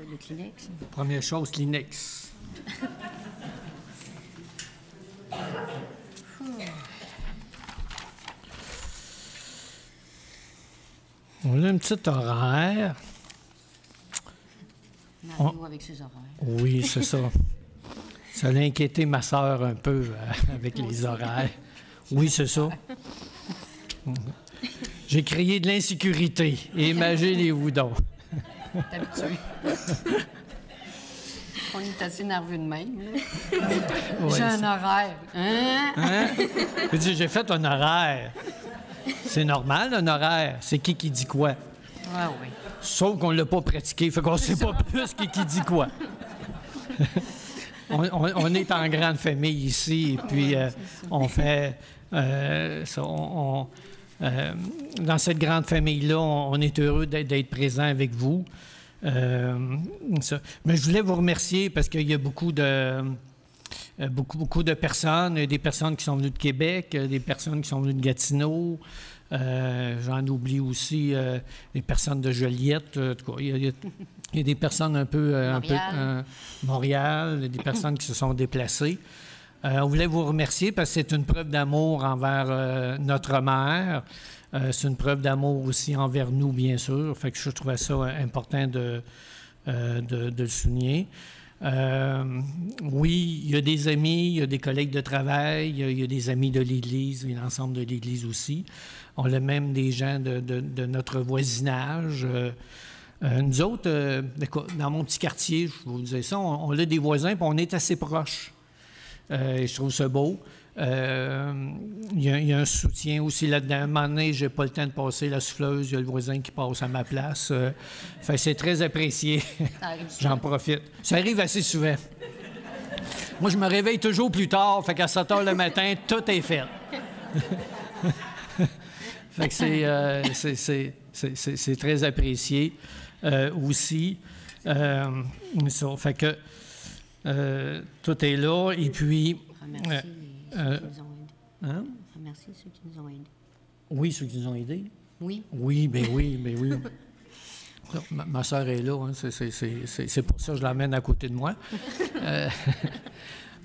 Le Kleenex. Première chose, Kleenex. On a un petit horaire. Mario avec ses horaires. Oui, c'est ça. Ça a inquiété ma sœur un peu avec les horaires. Oui, c'est ça. J'ai créé de l'insécurité. Imaginez-vous donc. T'es habitué. On est assez nerveux de même. Ouais, J'ai un horaire. Hein? Hein? J'ai fait un horaire. C'est normal, un horaire. C'est qui dit quoi? Ah oui. Sauf qu'on ne l'a pas pratiqué, fait qu'on ne sait pas plus qui dit quoi. On est en grande famille ici, et puis on fait... dans cette grande famille-là, on est heureux d'être présent avec vous. Mais je voulais vous remercier parce qu'il y a beaucoup de personnes, des personnes qui sont venues de Québec, des personnes qui sont venues de Gatineau. J'en oublie aussi des personnes de Joliette. En tout cas, il y a des personnes un peu Montréal, des personnes qui se sont déplacées. On voulait vous remercier parce que c'est une preuve d'amour envers notre mère. C'est une preuve d'amour aussi envers nous, bien sûr. Fait que je trouvais ça important de le souligner. Oui, il y a des amis, il y a des collègues de travail, il y a des amis de l'Église et l'ensemble de l'Église aussi. On a même des gens de notre voisinage. Nous autres, dans mon petit quartier, je vous disais ça, on a des voisins et on est assez proches. Et je trouve ça beau. Il y a un soutien aussi là-dedans. À un moment donné, je n'ai pas le temps de passer la souffleuse. Il y a le voisin qui passe à ma place. C'est très apprécié. J'en profite. Ça arrive assez souvent. Moi, je me réveille toujours plus tard. Fait qu'à 7 heures le matin, tout est fait. Fait que c'est très apprécié aussi. Ça fait que tout est là. Et puis... Merci ceux qui nous ont aidés. Oui, ceux qui nous ont aidés. Oui. Oui, bien oui, bien oui. Ma soeur est là, hein, c'est pour ça que je l'emmène à côté de moi.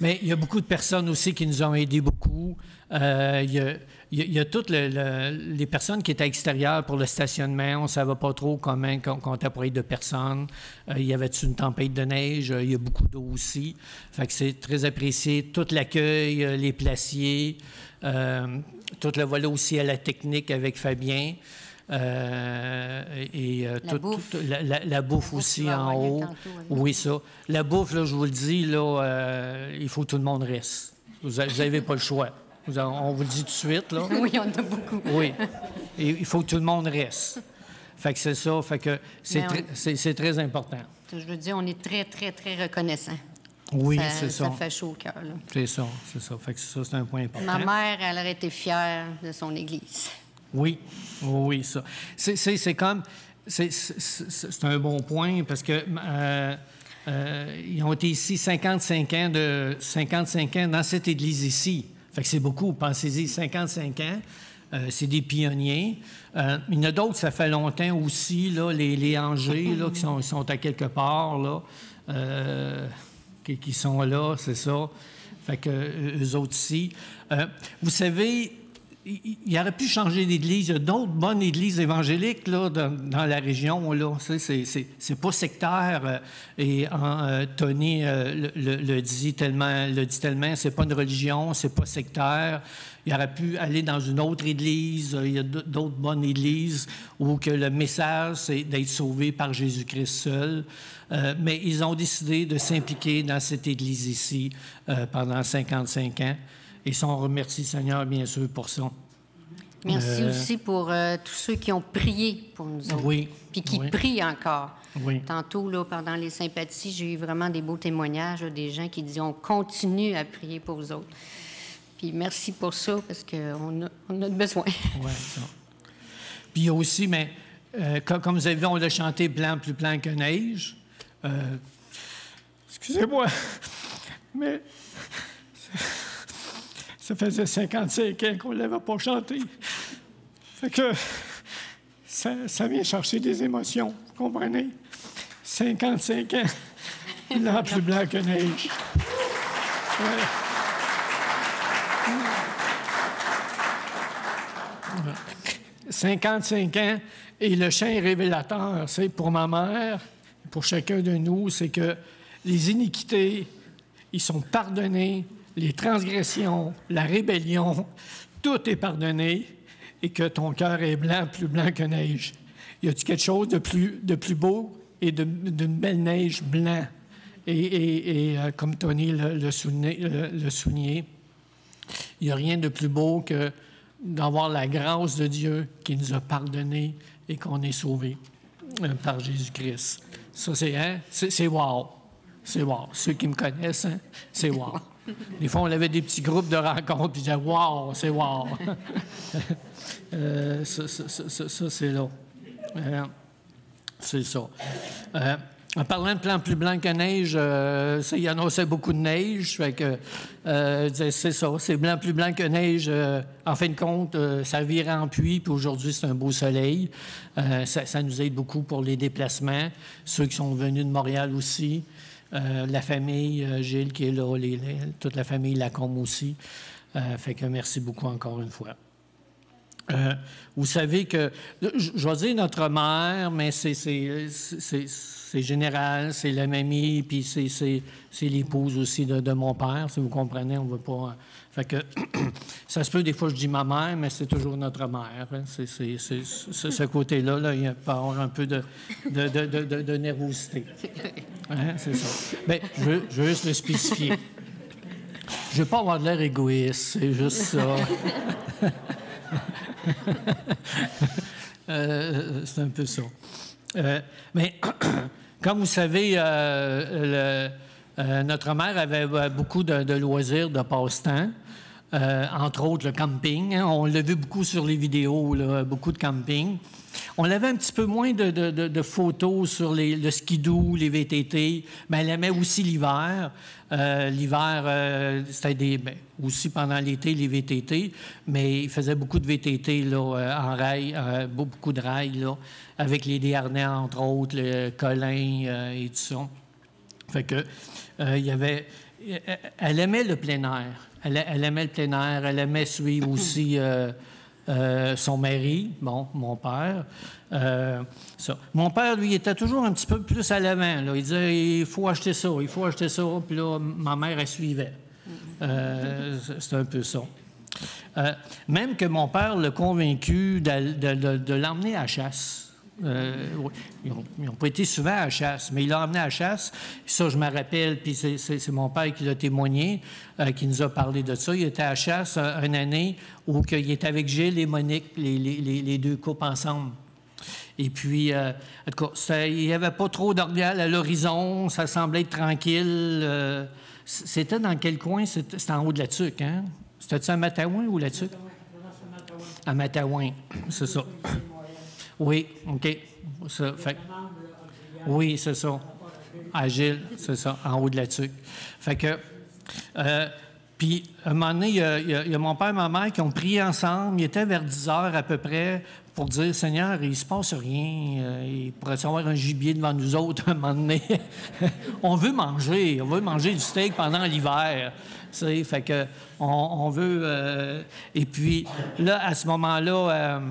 Mais il y a beaucoup de personnes aussi qui nous ont aidés beaucoup. Il y a toutes les personnes qui étaient à l'extérieur pour le stationnement. On ne savait pas trop comment compter pour être de personnes. Il y avait une tempête de neige. Il y a beaucoup d'eau aussi. Fait que c'est très apprécié. Tout l'accueil, les placiers, tout le volet aussi à la technique avec Fabien. La bouffe aussi en haut. Tantôt, oui, ça. La bouffe, là, je vous le dis, là, il faut que tout le monde reste. Vous n'avez pas le choix. On vous le dit tout de suite, là. Oui, on a beaucoup. Oui. Et il faut que tout le monde reste. Fait que c'est ça. Fait que c'est très important. Je veux dire, on est très, très, très reconnaissants. Oui, c'est ça. Ça fait chaud au cœur, là. C'est ça. Fait que ça, c'est un point important. Ma mère, elle aurait été fière de son Église. Oui, oui, ça. C'est comme... C'est un bon point parce que ils ont été ici 55 ans dans cette église ici. Fait que c'est beaucoup, pensez-y, 55 ans. C'est des pionniers. Il y en a d'autres, ça fait longtemps aussi, là, les Angers, là, qui sont à quelque part, là, qui sont là, c'est ça. Fait que eux autres ici. Vous savez... il aurait pu changer d'église. Il y a d'autres bonnes églises évangéliques là, dans la région. Là. C'est pas sectaire. Et Tony le dit tellement, c'est pas une religion, c'est pas sectaire. Il aurait pu aller dans une autre église. Il y a d'autres bonnes églises où que le message, c'est d'être sauvé par Jésus-Christ seul. Mais ils ont décidé de s'impliquer dans cette église ici pendant 55 ans. Et ça, on remercie le Seigneur, bien sûr, pour ça. Merci aussi pour tous ceux qui ont prié pour nous autres. Oui. Puis qui Oui. prient encore. Oui. Tantôt, là, pendant les sympathies, j'ai eu vraiment des beaux témoignages, là, des gens qui disaient on continue à prier pour vous autres. Puis merci pour ça, parce qu'on a besoin. Oui, ça. Puis il y a aussi, mais comme vous avez vu, on l'a chanté blanc, plus blanc que neige. Excusez-moi, mais ça faisait 55 ans qu'on ne l'avait pas chanté. Fait que ça vient chercher des émotions, vous comprenez? 55 ans, blanc, plus blanc que neige. Ouais. 55 ans, et le chant révélateur, c'est pour ma mère, pour chacun de nous, c'est que les iniquités, ils sont pardonnés, les transgressions, la rébellion, tout est pardonné, et que ton cœur est blanc, plus blanc que neige. Y a-t-il quelque chose de plus beau et d'une belle neige blanc? Et comme Tony le soulignait, il n'y a rien de plus beau que d'avoir la grâce de Dieu qui nous a pardonnés et qu'on est sauvés par Jésus-Christ. Ça, c'est wow. C'est wow. Ceux qui me connaissent, hein, c'est wow. Des fois, on avait des petits groupes de rencontres, puis je disais « wow, c'est wow ». Ça, c'est là. C'est ça. En parlant de plan plus blanc que neige, il annonçait beaucoup de neige. Fait que, c'est ça, c'est blanc plus blanc que neige. En fin de compte, ça vire en pluie, puis aujourd'hui, c'est un beau soleil. Ça nous aide beaucoup pour les déplacements. Ceux qui sont venus de Montréal aussi. La famille, Gilles qui est là, toute la famille Lacombe aussi. Fait que merci beaucoup encore une fois. Vous savez que, je vais dire notre mère, mais c'est général, c'est la mamie, puis c'est l'épouse aussi de mon père, si vous comprenez, on ne veut pas... Fait que, ça se peut, des fois, je dis ma mère, mais c'est toujours notre mère. Hein. C'est ce côté-là, là, il y a pas un peu de nervosité. Hein, c'est ça. Bien, je veux juste le spécifier. Je ne veux pas avoir de l'air égoïste, c'est juste ça. C'est un peu ça. Mais, comme vous savez, notre mère avait beaucoup de loisirs, de passe-temps, entre autres le camping. Hein, on l'a vu beaucoup sur les vidéos, là, beaucoup de camping. On avait un petit peu moins de photos sur le skidoo, les VTT, mais elle aimait aussi l'hiver. L'hiver, c'était aussi pendant l'été, les VTT, mais il faisait beaucoup de VTT là, en rail, beaucoup de rails, là, avec les Desharnais, entre autres, le Colin et tout ça. Fait que, il y avait... Elle aimait le plein air. Elle aimait le plein air. Elle aimait suivre aussi... son mari, bon, mon père. Ça. Mon père, lui, était toujours un petit peu plus à l'avant. Là. Il disait, il faut acheter ça, il faut acheter ça. Puis là, ma mère, elle suivait. C'est un peu ça. Même que mon père l'a convaincu de l'emmener à la chasse. Ils n'ont pas été souvent à la chasse, mais il l'a emmené à la chasse. Ça, je me rappelle, puis c'est mon père qui l'a témoigné, qui nous a parlé de ça. Il était à la chasse une année où il était avec Gilles et Monique, les deux couples ensemble. Et puis, en tout cas, il n'y avait pas trop d'ornial à l'horizon, ça semblait être tranquille. C'était dans quel coin? C'était en haut de la Tuque, hein? C'était-tu à Matawan ou la Tuque? À Matawan, c'est ça. Oui, OK. Ça, fait, oui, c'est ça. À Gilles, c'est ça, en haut de la Tuque. Fait que... Puis, à un moment donné, il y a mon père et ma mère qui ont prié ensemble. Il était vers 10 heures à peu près pour dire, « Seigneur, il se passe rien. Il pourrait y avoir un gibier devant nous autres à un moment donné. On veut manger du steak pendant l'hiver. » Fait que on veut... et puis, là, à ce moment-là...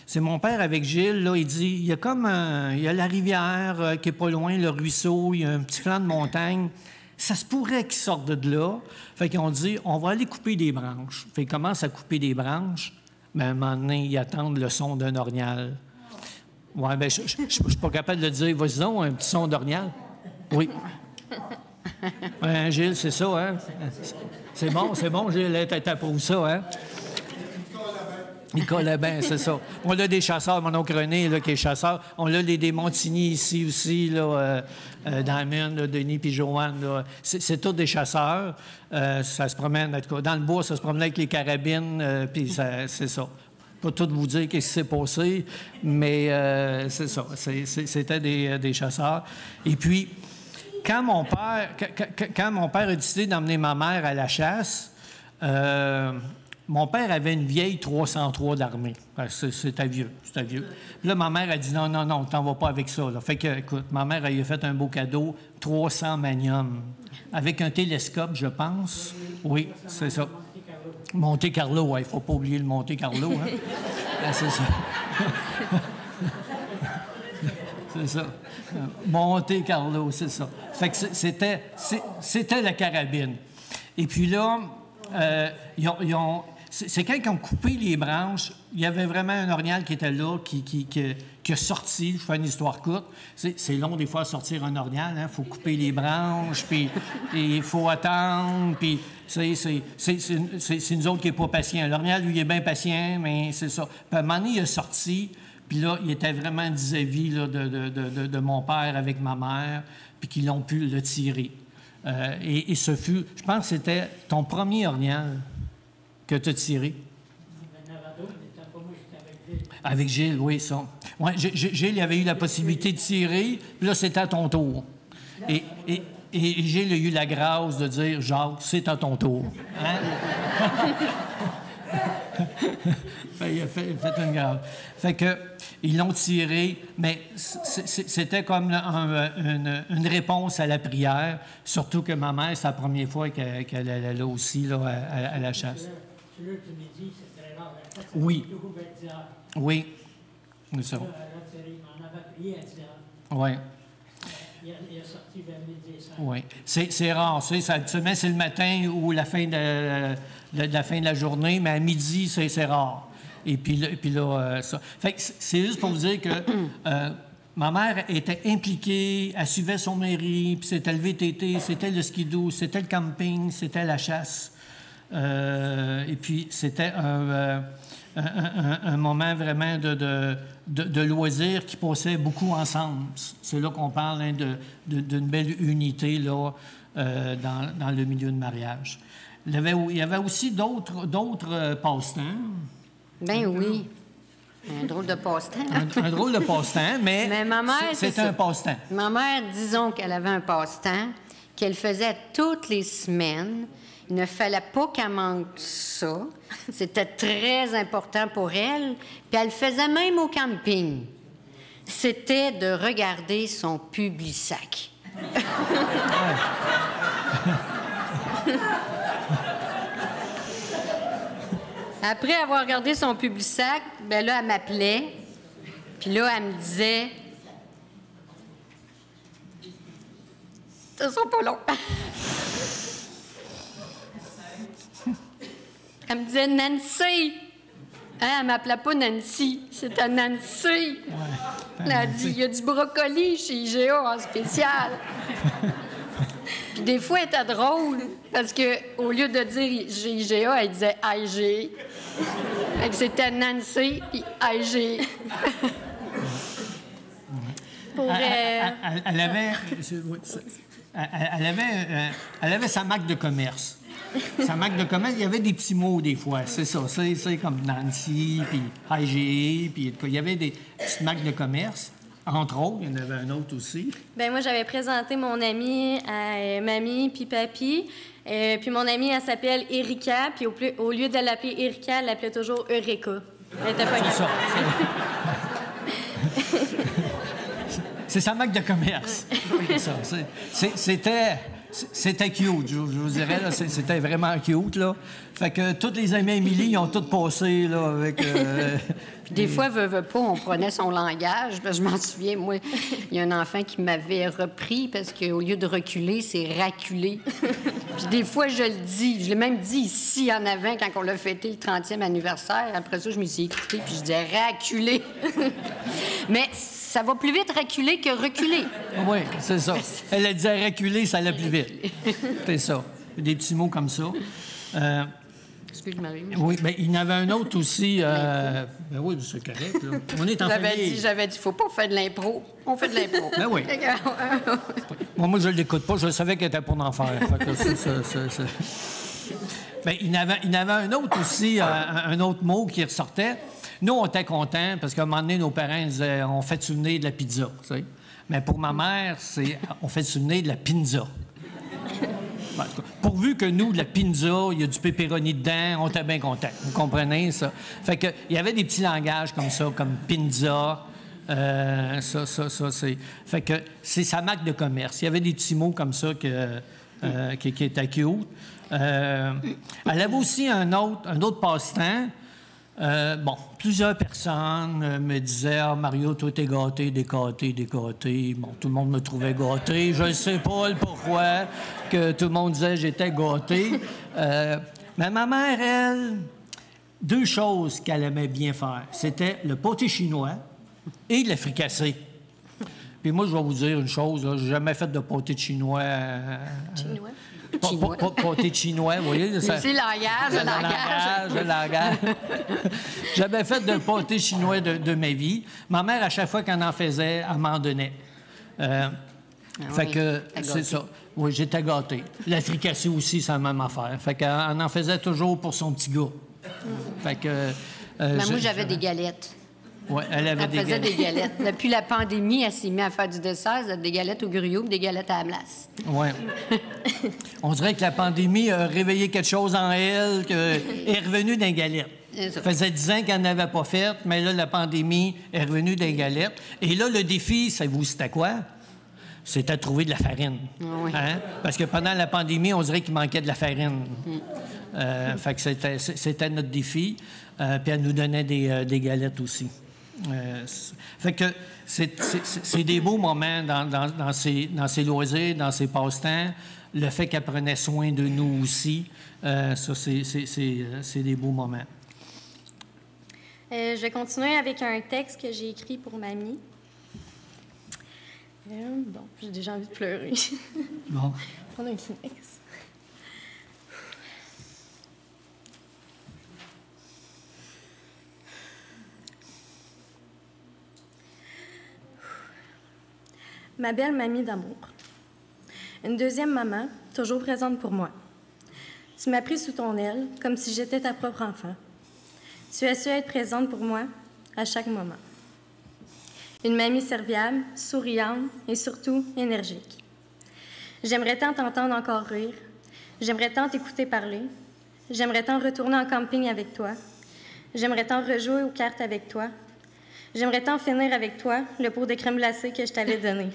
c'est mon père avec Gilles, là, il dit, il y a comme il y a la rivière qui est pas loin, le ruisseau, il y a un petit flanc de montagne. Ça se pourrait qu'ils sortent de là. Fait qu'ils ont dit, on va aller couper des branches. Fait qu'ils commencent à couper des branches. Mais à un moment donné, ils attendent le son d'un orignal. Ouais, bien, je suis pas capable de le dire. Vas-y donc, un petit son d'orignal. Oui. Ouais, Gilles, c'est ça, hein? C'est bon, Gilles, t'approuves ça, hein? Il collait bien, c'est ça. On a des chasseurs, mon oncle René, là, qui est chasseur. On a des Montigny ici aussi, là, Damien, là, Denis puis Joanne. Là. C'est tous des chasseurs. Ça se promène, dans le bois, ça se promenait avec les carabines, puis c'est ça. Pas tout vous dire qu'est-ce qui s'est passé, mais c'est ça. C'était des chasseurs. Et puis, quand mon père a décidé d'emmener ma mère à la chasse, mon père avait une vieille 303 d'armée. C'était vieux. Puis là, ma mère a dit non, t'en vas pas avec ça. Là. Fait que, écoute, ma mère, elle lui a fait un beau cadeau, 300 Magnum, avec un télescope, je pense. Oui, c'est ça. Monte Carlo, il ne faut pas oublier le Monte Carlo. Hein? Ben, c'est ça. C'est ça. Monte Carlo, c'est ça. Fait que c'était la carabine. Et puis là, c'est quand ils ont coupé les branches, il y avait vraiment un orignal qui était là, qui a sorti. Je fais une histoire courte. C'est long, des fois, à sortir un orignal. Il faut couper les branches, puis il faut attendre. Puis c'est nous autres qui n'est pas patient. L'orignal, lui, il est bien patient, mais c'est ça. Puis à un moment donné, il a sorti, puis là, il était vraiment vis-à-vis là, de mon père avec ma mère, puis qu'ils ont pu le tirer. Et ce fut, je pense que c'était ton premier orignal que tu as tiré. Avec Gilles, oui, ça. Ouais, Gilles, il avait eu la possibilité de tirer, puis là, c'était à ton tour. Et Gilles a eu la grâce de dire, Jacques, c'est à ton tour. Hein? Il a fait une grâce. Fait que, ils l'ont tiré, mais c'était comme une réponse à la prière, surtout que ma mère, c'est la première fois qu'elle allait là aussi, là, à la chasse. Oui. Oui. C'est ça. Oui. Oui. C'est rare. Ça, c'est le matin ou la fin de la journée, mais à midi, c'est rare. Et puis là, ça. Fait que c'est juste pour vous dire que ma mère était impliquée, elle suivait son mari, puis c'était le VTT, c'était le skidoo, c'était le camping, c'était la chasse. Et puis c'était un moment vraiment de loisirs qui passaient beaucoup ensemble. C'est là qu'on parle hein, d'une belle unité là, dans le milieu de mariage. Il y avait aussi d'autres passe-temps. Ben oui. Un drôle de passe-temps. Un drôle de passe-temps, mais ma mère, c'était un passe-temps. Ma mère, disons qu'elle avait un passe-temps qu'elle faisait toutes les semaines. Il ne fallait pas qu'elle manque ça. C'était très important pour elle. Puis elle le faisait même au camping. C'était de regarder son Publisac. Après avoir regardé son Publisac, bien là, elle m'appelait. Puis là, elle me disait... Ça sera pas long. Elle me disait Nancy. Hein, elle m'appelait pas Nancy, c'était Nancy. Ouais, elle a dit, il y a du brocoli chez IGA en spécial. Puis des fois, elle était drôle, parce qu'au lieu de dire chez IGA, elle disait IG. Fait que c'était Nancy puis IG. Elle avait sa marque de commerce. Sa marque de commerce, il y avait des petits mots des fois. C'est ça. C'est comme Nancy, puis IG, puis il y avait des petites marques de commerce. Entre autres, il y en avait un autre aussi. Ben moi, j'avais présenté mon amie à mamie puis papy. Puis mon amie, elle s'appelle Erika. Puis au lieu de l'appeler Erika, elle l'appelait toujours Eureka. Elle était pas C'est capable. ça. C'est sa marque de commerce. C'est ça. C'était cute, je vous dirais. Là, c'était vraiment cute, là. Fait que toutes les amies Émilie, ils ont toutes passé, là, avec... Puis des fois, veut pas, on prenait son langage. Je m'en souviens, moi, il y a un enfant qui m'avait repris parce qu'au lieu de reculer, c'est raculer. Puis des fois, je le dis. Je l'ai même dit ici en avant quand on l'a fêté le 30e anniversaire. Après ça, je me suis écoutée puis je disais raculer. Mais ça va plus vite raculer que reculer. Oui, c'est ça. Elle a dit à reculer, ça allait plus vite. C'est ça. Des petits mots comme ça. Excuse-moi. Oui, mais il y en avait un autre aussi. Ben oui, c'est correct. Là. On est en famille. J'avais dit, faut pas faire de l'impro. On fait de l'impro. Ben oui. Moi, je ne l'écoute pas. Je savais qu'elle était pour en faire. Fait que ben, il y en avait un autre aussi, un autre mot qui ressortait. Nous, on était contents parce qu'à un moment donné, nos parents disaient on fait souvenir de la pizza. Tu sais? Mais pour ma mère, c'est on fait souvenir de la pinza. Pourvu que nous, de la pinza, il y a du pepperoni dedans, on était bien contents. Vous comprenez ça? Fait que il y avait des petits langages comme ça, comme pinza. C'est... Fait que c'est sa marque de commerce. Il y avait des petits mots comme ça qui étaient cute. Elle avait aussi un autre passe-temps. Plusieurs personnes me disaient « Ah, Mario, toi, t'es gâté, dégâté. » Bon, tout le monde me trouvait gâté. Je ne sais pas le pourquoi que tout le monde disait que j'étais gâté. Mais ma mère, elle, deux choses qu'elle aimait bien faire. C'était le pâté chinois et le fricassé. Puis moi, je vais vous dire une chose, j'ai jamais fait de pâté de chinois. Chinois? Pâté chinois, vous voyez? Ça, c'est le langage. J'avais fait de pâté chinois de ma vie. Ma mère, à chaque fois qu'elle en faisait, elle m'en donnait. Fait que c'est ça. Oui, j'étais gâté. La fricassée aussi, c'est la même affaire. Fait qu'elle en faisait toujours pour son petit gars. Fait que... moi, j'avais des galettes. Oui, elle faisait des galettes. Depuis la pandémie, elle s'est mise à faire du dessert, des galettes au gruyot et des galettes à la glace. Oui. On dirait que la pandémie a réveillé quelque chose en elle, qu'elle est revenue d'un galette. Ça faisait 10 ans qu'elle n'avait pas fait, mais là, la pandémie est revenue d'un galette. Et là, le défi, savez-vous, c'était quoi? C'était de trouver de la farine. Oui. Hein? Parce que pendant la pandémie, on dirait qu'il manquait de la farine. Fait que c'était notre défi. Puis elle nous donnait des galettes aussi. Fait que c'est des beaux moments dans ses loisirs, dans ses passe-temps. Le fait qu'elle prenait soin de nous aussi, ça, c'est des beaux moments. Je vais continuer avec un texte que j'ai écrit pour mamie. Bon, j'ai déjà envie de pleurer. Bon. Prendre un Kleenex. Ma belle mamie d'amour. Une deuxième maman, toujours présente pour moi. Tu m'as pris sous ton aile, comme si j'étais ta propre enfant. Tu as su être présente pour moi à chaque moment. Une mamie serviable, souriante et surtout énergique. J'aimerais tant t'entendre encore rire. J'aimerais tant t'écouter parler. J'aimerais tant retourner en camping avec toi. J'aimerais tant rejouer aux cartes avec toi. J'aimerais tant finir avec toi le pot de crème glacée que je t'avais donné.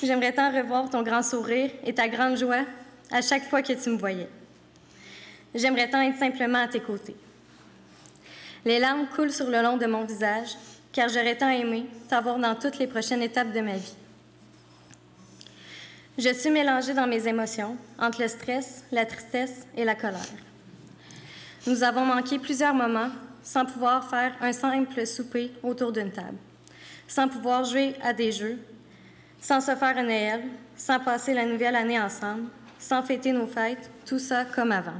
J'aimerais tant revoir ton grand sourire et ta grande joie à chaque fois que tu me voyais. J'aimerais tant être simplement à tes côtés. Les larmes coulent sur le long de mon visage, car j'aurais tant aimé t'avoir dans toutes les prochaines étapes de ma vie. Je suis mélangée dans mes émotions, entre le stress, la tristesse et la colère. Nous avons manqué plusieurs moments sans pouvoir faire un simple souper autour d'une table, sans pouvoir jouer à des jeux, sans se faire un Noël, sans passer la nouvelle année ensemble, sans fêter nos fêtes, tout ça comme avant.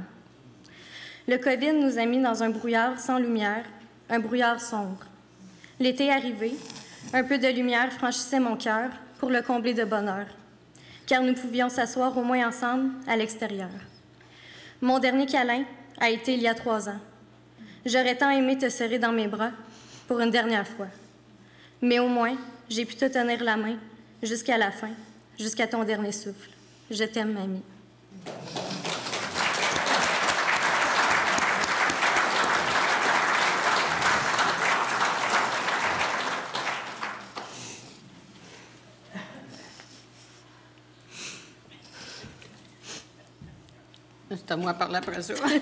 Le COVID nous a mis dans un brouillard sans lumière, un brouillard sombre. L'été arrivé, un peu de lumière franchissait mon cœur pour le combler de bonheur, car nous pouvions s'asseoir au moins ensemble à l'extérieur. Mon dernier câlin a été il y a 3 ans. J'aurais tant aimé te serrer dans mes bras pour une dernière fois. Mais au moins, j'ai pu te tenir la main jusqu'à la fin, jusqu'à ton dernier souffle. Je t'aime, mamie. C'est à moi de parler après ça. Oui.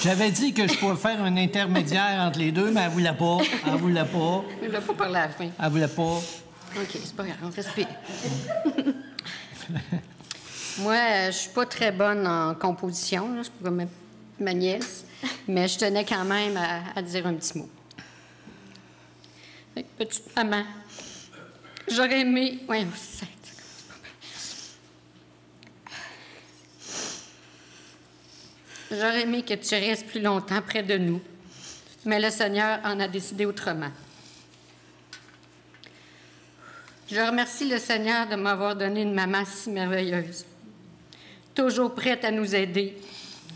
J'avais dit que je pouvais faire un intermédiaire entre les deux, mais elle voulait pas. Elle voulait pas. Je ne vais pas parler à la fin. Elle voulait pas. OK, c'est pas grave, on respire. Moi, je suis pas très bonne en composition, là, je suis comme ma nièce, mais je tenais quand même à dire un petit mot. Fait que, petite maman, j'aurais aimé... Oui, j'aurais aimé que tu restes plus longtemps près de nous, mais le Seigneur en a décidé autrement. Je remercie le Seigneur de m'avoir donné une maman si merveilleuse, toujours prête à nous aider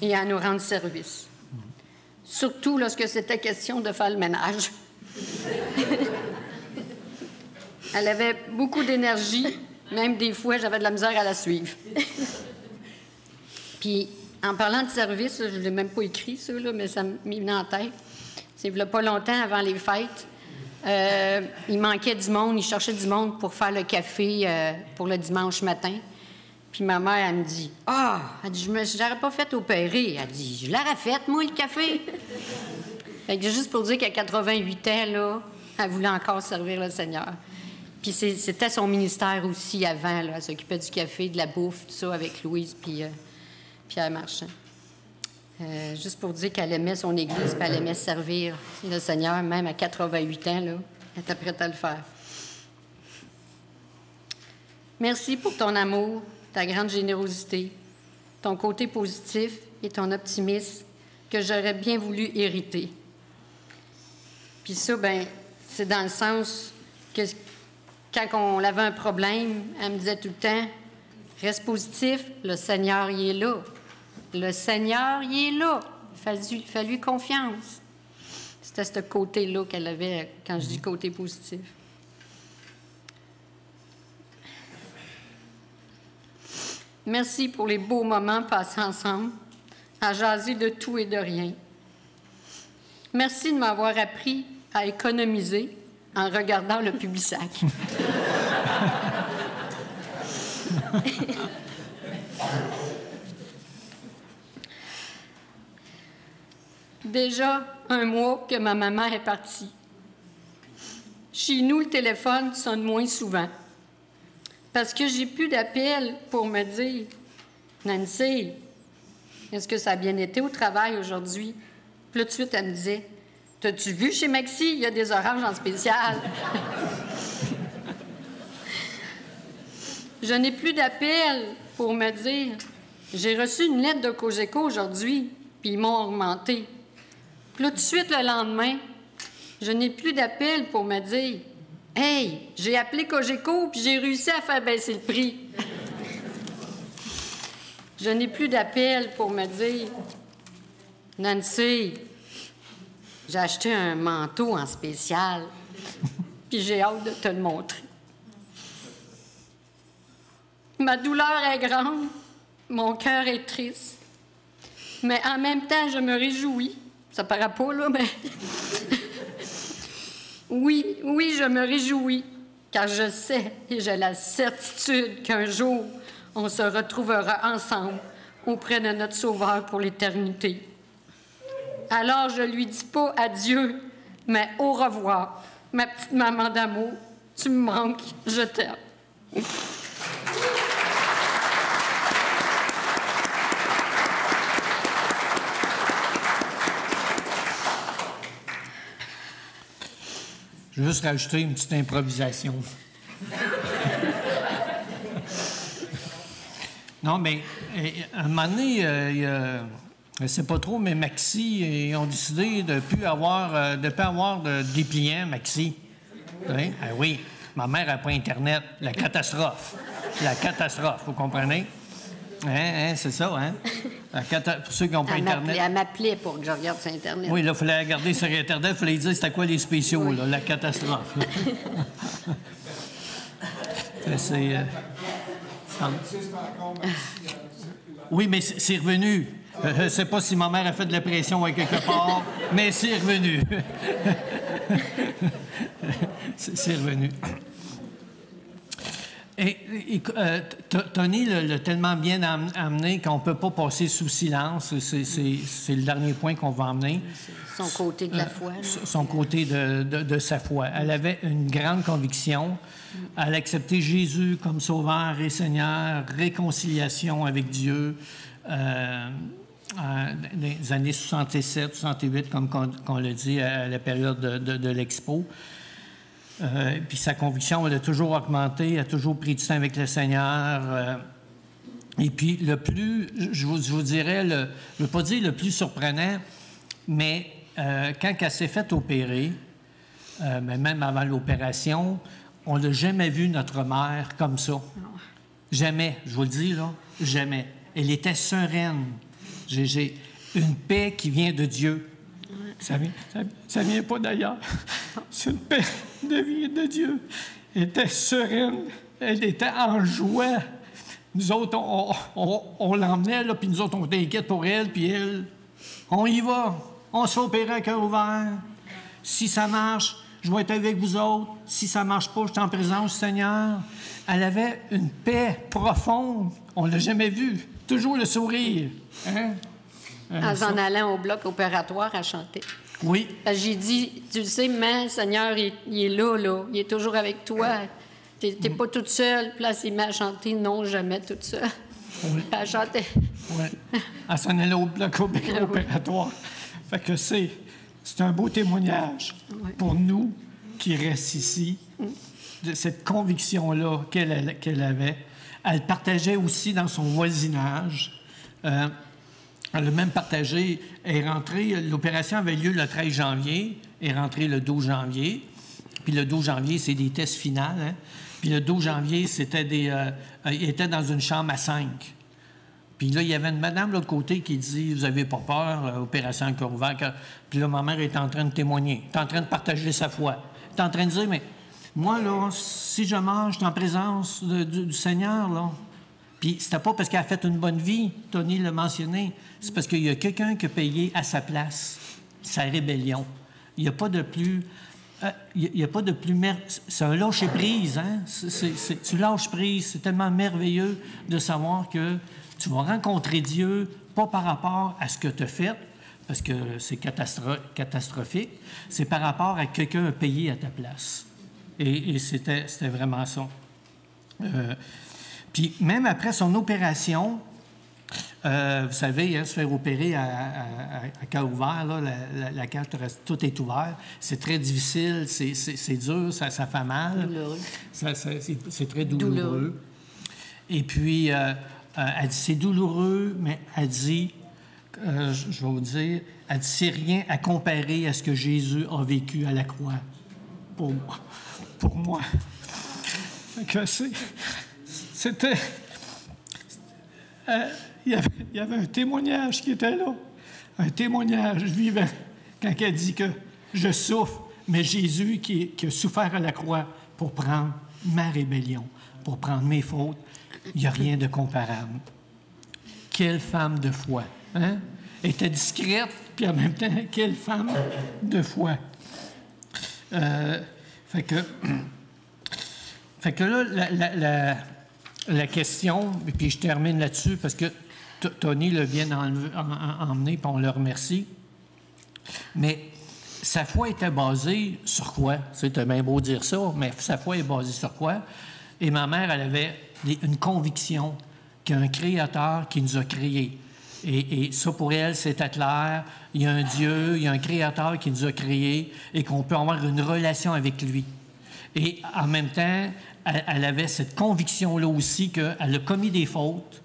et à nous rendre service. Surtout lorsque c'était question de faire le ménage. Elle avait beaucoup d'énergie, même des fois, j'avais de la misère à la suivre. Puis, en parlant de service, je ne l'ai même pas écrit, ça, là, mais ça m'est venu en tête. C'est il y a pas longtemps, avant les fêtes, il manquait du monde, il cherchait du monde pour faire le café pour le dimanche matin. Puis ma mère, elle me dit « Ah! Elle dit, je l'aurais pas fait opérer. Elle dit, je l'aurais fait, moi, le café. » Fait que juste pour dire qu'à 88 ans, là, elle voulait encore servir le Seigneur. Puis c'était son ministère aussi avant, là. Elle s'occupait du café, de la bouffe, tout ça, avec Louise puis Pierre Marchand. Juste pour dire qu'elle aimait son Église, puis elle aimait servir le Seigneur, même à 88 ans, là, elle était prête à le faire. Merci pour ton amour, ta grande générosité, ton côté positif et ton optimisme que j'aurais bien voulu hériter. Puis ça, bien, c'est dans le sens que quand on avait un problème, elle me disait tout le temps, « Reste positif, le Seigneur, il est là. Le Seigneur, il est là. Fais-lui confiance. » C'était ce côté-là qu'elle avait quand je dis côté positif. Merci pour les beaux moments passés ensemble, à jaser de tout et de rien. Merci de m'avoir appris à économiser en regardant le Publisac. Déjà un mois que ma maman est partie. Chez nous, le téléphone sonne moins souvent. Parce que j'ai plus d'appels pour me dire « Nancy, est-ce que ça a bien été au travail aujourd'hui? » Puis là, tout de suite, elle me disait « T'as-tu vu chez Maxi, il y a des oranges en spécial? » Je n'ai plus d'appels pour me dire « J'ai reçu une lettre de Cogeco aujourd'hui, puis ils m'ont augmenté. » Puis là, tout de suite, le lendemain, je n'ai plus d'appels pour me dire « Hey, j'ai appelé Cogeco, puis j'ai réussi à faire baisser le prix. » Je n'ai plus d'appels pour me dire « Nancy, j'ai acheté un manteau en spécial, puis j'ai hâte de te le montrer. » Ma douleur est grande, mon cœur est triste, mais en même temps, je me réjouis. Ça paraît pas, là, mais... Oui, je me réjouis, car je sais et j'ai la certitude qu'un jour, on se retrouvera ensemble auprès de notre Sauveur pour l'éternité. Alors, je lui dis pas adieu, mais au revoir, ma petite maman d'amour. Tu me manques, je t'aime. Je vais juste rajouter une petite improvisation. Non, mais à un moment donné, je ne sais pas trop, mais Maxi, ils ont décidé de ne plus avoir de dépliant Maxi. Hein? Ah oui, ma mère n'a pas Internet. La catastrophe. La catastrophe, vous comprenez? Hein, c'est ça, hein? Pour ceux qui n'ont pas Internet. Elle m'appelait pour que je regarde sur Internet. Oui, là, il fallait regarder sur Internet, il fallait dire c'était quoi les spéciaux, là, la catastrophe. C'est... Oui, mais c'est revenu. Je ne sais pas si ma mère a fait de la pression à quelque part, mais c'est revenu. C'est revenu. Et Tony l'a tellement bien amené qu'on ne peut pas passer sous silence. C'est le dernier point qu'on va emmener. Son côté de la foi. Son côté de sa foi. Elle avait une grande conviction. Elle acceptait Jésus comme Sauveur et Seigneur, réconciliation avec Dieu. Dans les années 67, 68, comme on l'a dit, à la période de l'Expo. Puis sa conviction, elle a toujours augmenté, elle a toujours pris du temps avec le Seigneur. Et puis, le plus, je vous dirais, je ne veux pas dire le plus surprenant, mais quand elle s'est faite opérer, mais même avant l'opération, on n'a jamais vu notre mère comme ça. Jamais, je vous le dis, là, jamais. Elle était sereine. J'ai une paix qui vient de Dieu. Ça vient pas d'ailleurs. C'est une paix de vie de Dieu. Elle était sereine. Elle était en joie. Nous autres, on l'emmenait, là, puis nous autres, on était inquiets pour elle, puis elle, on y va. On se fait opérer à cœur ouvert. Si ça marche, je vais être avec vous autres. Si ça marche pas, je suis en présence du Seigneur. Elle avait une paix profonde. On l'a jamais vue. Toujours le sourire. Hein? En s'en allant au bloc opératoire, elle chantait. Oui. J'ai dit, tu le sais, mais Seigneur, il est là, là. Il est toujours avec toi. T'es pas toute seule. Puis là, elle s'est mise à chanter, non, jamais toute seule. Oui. Elle chantait. Oui. Elle s'en allait au bloc opératoire. Fait que c'est un beau témoignage pour nous qui restent ici, de cette conviction-là qu'elle avait. Elle partageait aussi dans son voisinage. Elle a même partagé, elle est rentrée, l'opération avait lieu le 13 janvier, elle est rentrée le 12 janvier. Puis le 12 janvier, c'est des tests finaux. Hein? Puis le 12 janvier, il était dans une chambre à 5. Puis là, il y avait une madame de l'autre côté qui dit « Vous n'avez pas peur, opération à cœur ouvert. » Puis là, ma mère est en train de témoigner, est en train de partager sa foi. Elle est en train de dire « Mais moi, là, si je mange, je suis en présence du Seigneur, là. » Puis c'était pas parce qu'elle a fait une bonne vie, Tony l'a mentionné, c'est parce qu'il y a quelqu'un qui a payé à sa place sa rébellion. Il n'y a pas de plus... C'est un lâcher-prise, hein? Tu lâches prise. C'est tellement merveilleux de savoir que tu vas rencontrer Dieu, pas par rapport à ce que tu as fait, parce que c'est catastrophique, c'est par rapport à quelqu'un a payé à ta place. Et c'était vraiment ça. Puis même après son opération, vous savez, hein, se faire opérer à cœur ouvert, là, la cage, tout est ouvert. C'est très difficile, c'est dur, ça fait mal. Douloureux. C'est très douloureux. Et puis, elle dit, c'est douloureux, mais elle dit, je vais vous dire, elle dit, c'est rien à comparer à ce que Jésus a vécu à la croix pour moi. Que c'était... il y avait un témoignage qui était là, un témoignage vivant, quand elle dit que je souffre, mais Jésus qui a souffert à la croix pour prendre ma rébellion, pour prendre mes fautes, il n'y a rien de comparable. Quelle femme de foi, hein? Elle était discrète, puis en même temps, quelle femme de foi. Fait que là, la question, et puis je termine là-dessus parce que Tony le vient d'emmener, puis on le remercie. Mais sa foi était basée sur quoi? C'est bien beau dire ça, mais sa foi est basée sur quoi? Et ma mère, elle avait une conviction qu'il y a un Créateur qui nous a créés. Et ça, pour elle, c'était clair. Il y a un Dieu, il y a un Créateur qui nous a créés et qu'on peut avoir une relation avec lui. Et en même temps, elle avait cette conviction-là aussi qu'elle a commis des fautes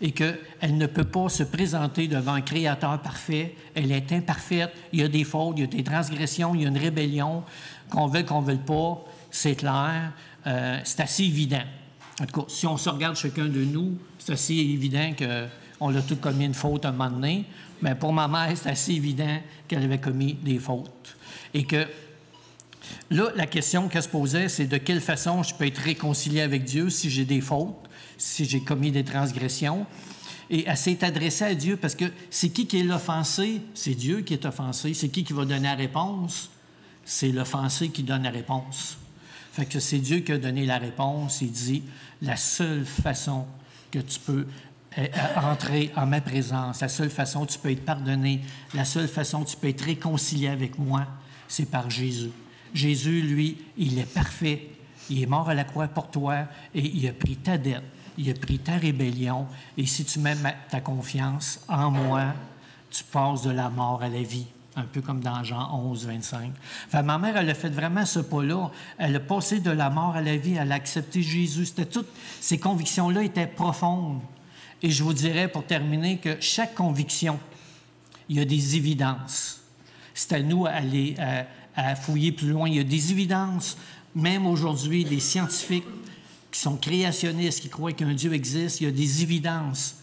et qu'elle ne peut pas se présenter devant un Créateur parfait. Elle est imparfaite, il y a des fautes, il y a des transgressions, il y a une rébellion, qu'on veuille pas, c'est clair, c'est assez évident. En tout cas, si on se regarde chacun de nous, c'est assez évident On l'a tous commis une faute un moment donné. Mais pour ma mère, c'est assez évident qu'elle avait commis des fautes. Et que là, la question qu'elle se posait, c'est de quelle façon je peux être réconcilié avec Dieu si j'ai des fautes, si j'ai commis des transgressions. Et elle s'est adressée à Dieu parce que c'est qui est l'offensé? C'est Dieu qui est offensé. C'est qui va donner la réponse? C'est l'offensé qui donne la réponse. Fait que c'est Dieu qui a donné la réponse. Il dit, la seule façon que tu peux entrer en ma présence, la seule façon que tu peux être pardonné, la seule façon que tu peux être réconcilié avec moi, c'est par Jésus. Jésus, lui, il est parfait. Il est mort à la croix pour toi et il a pris ta dette. Il a pris ta rébellion. Et si tu mets ta confiance en moi, tu passes de la mort à la vie. Un peu comme dans Jean 11, 25. Enfin, ma mère, elle a fait vraiment ce pas-là. Elle a passé de la mort à la vie. Elle a accepté Jésus. Toutes ces convictions-là étaient profondes. Et je vous dirais, pour terminer, que chaque conviction, il y a des évidences. C'est à nous à fouiller plus loin. Il y a des évidences. Même aujourd'hui, des scientifiques qui sont créationnistes, qui croient qu'un Dieu existe, il y a des évidences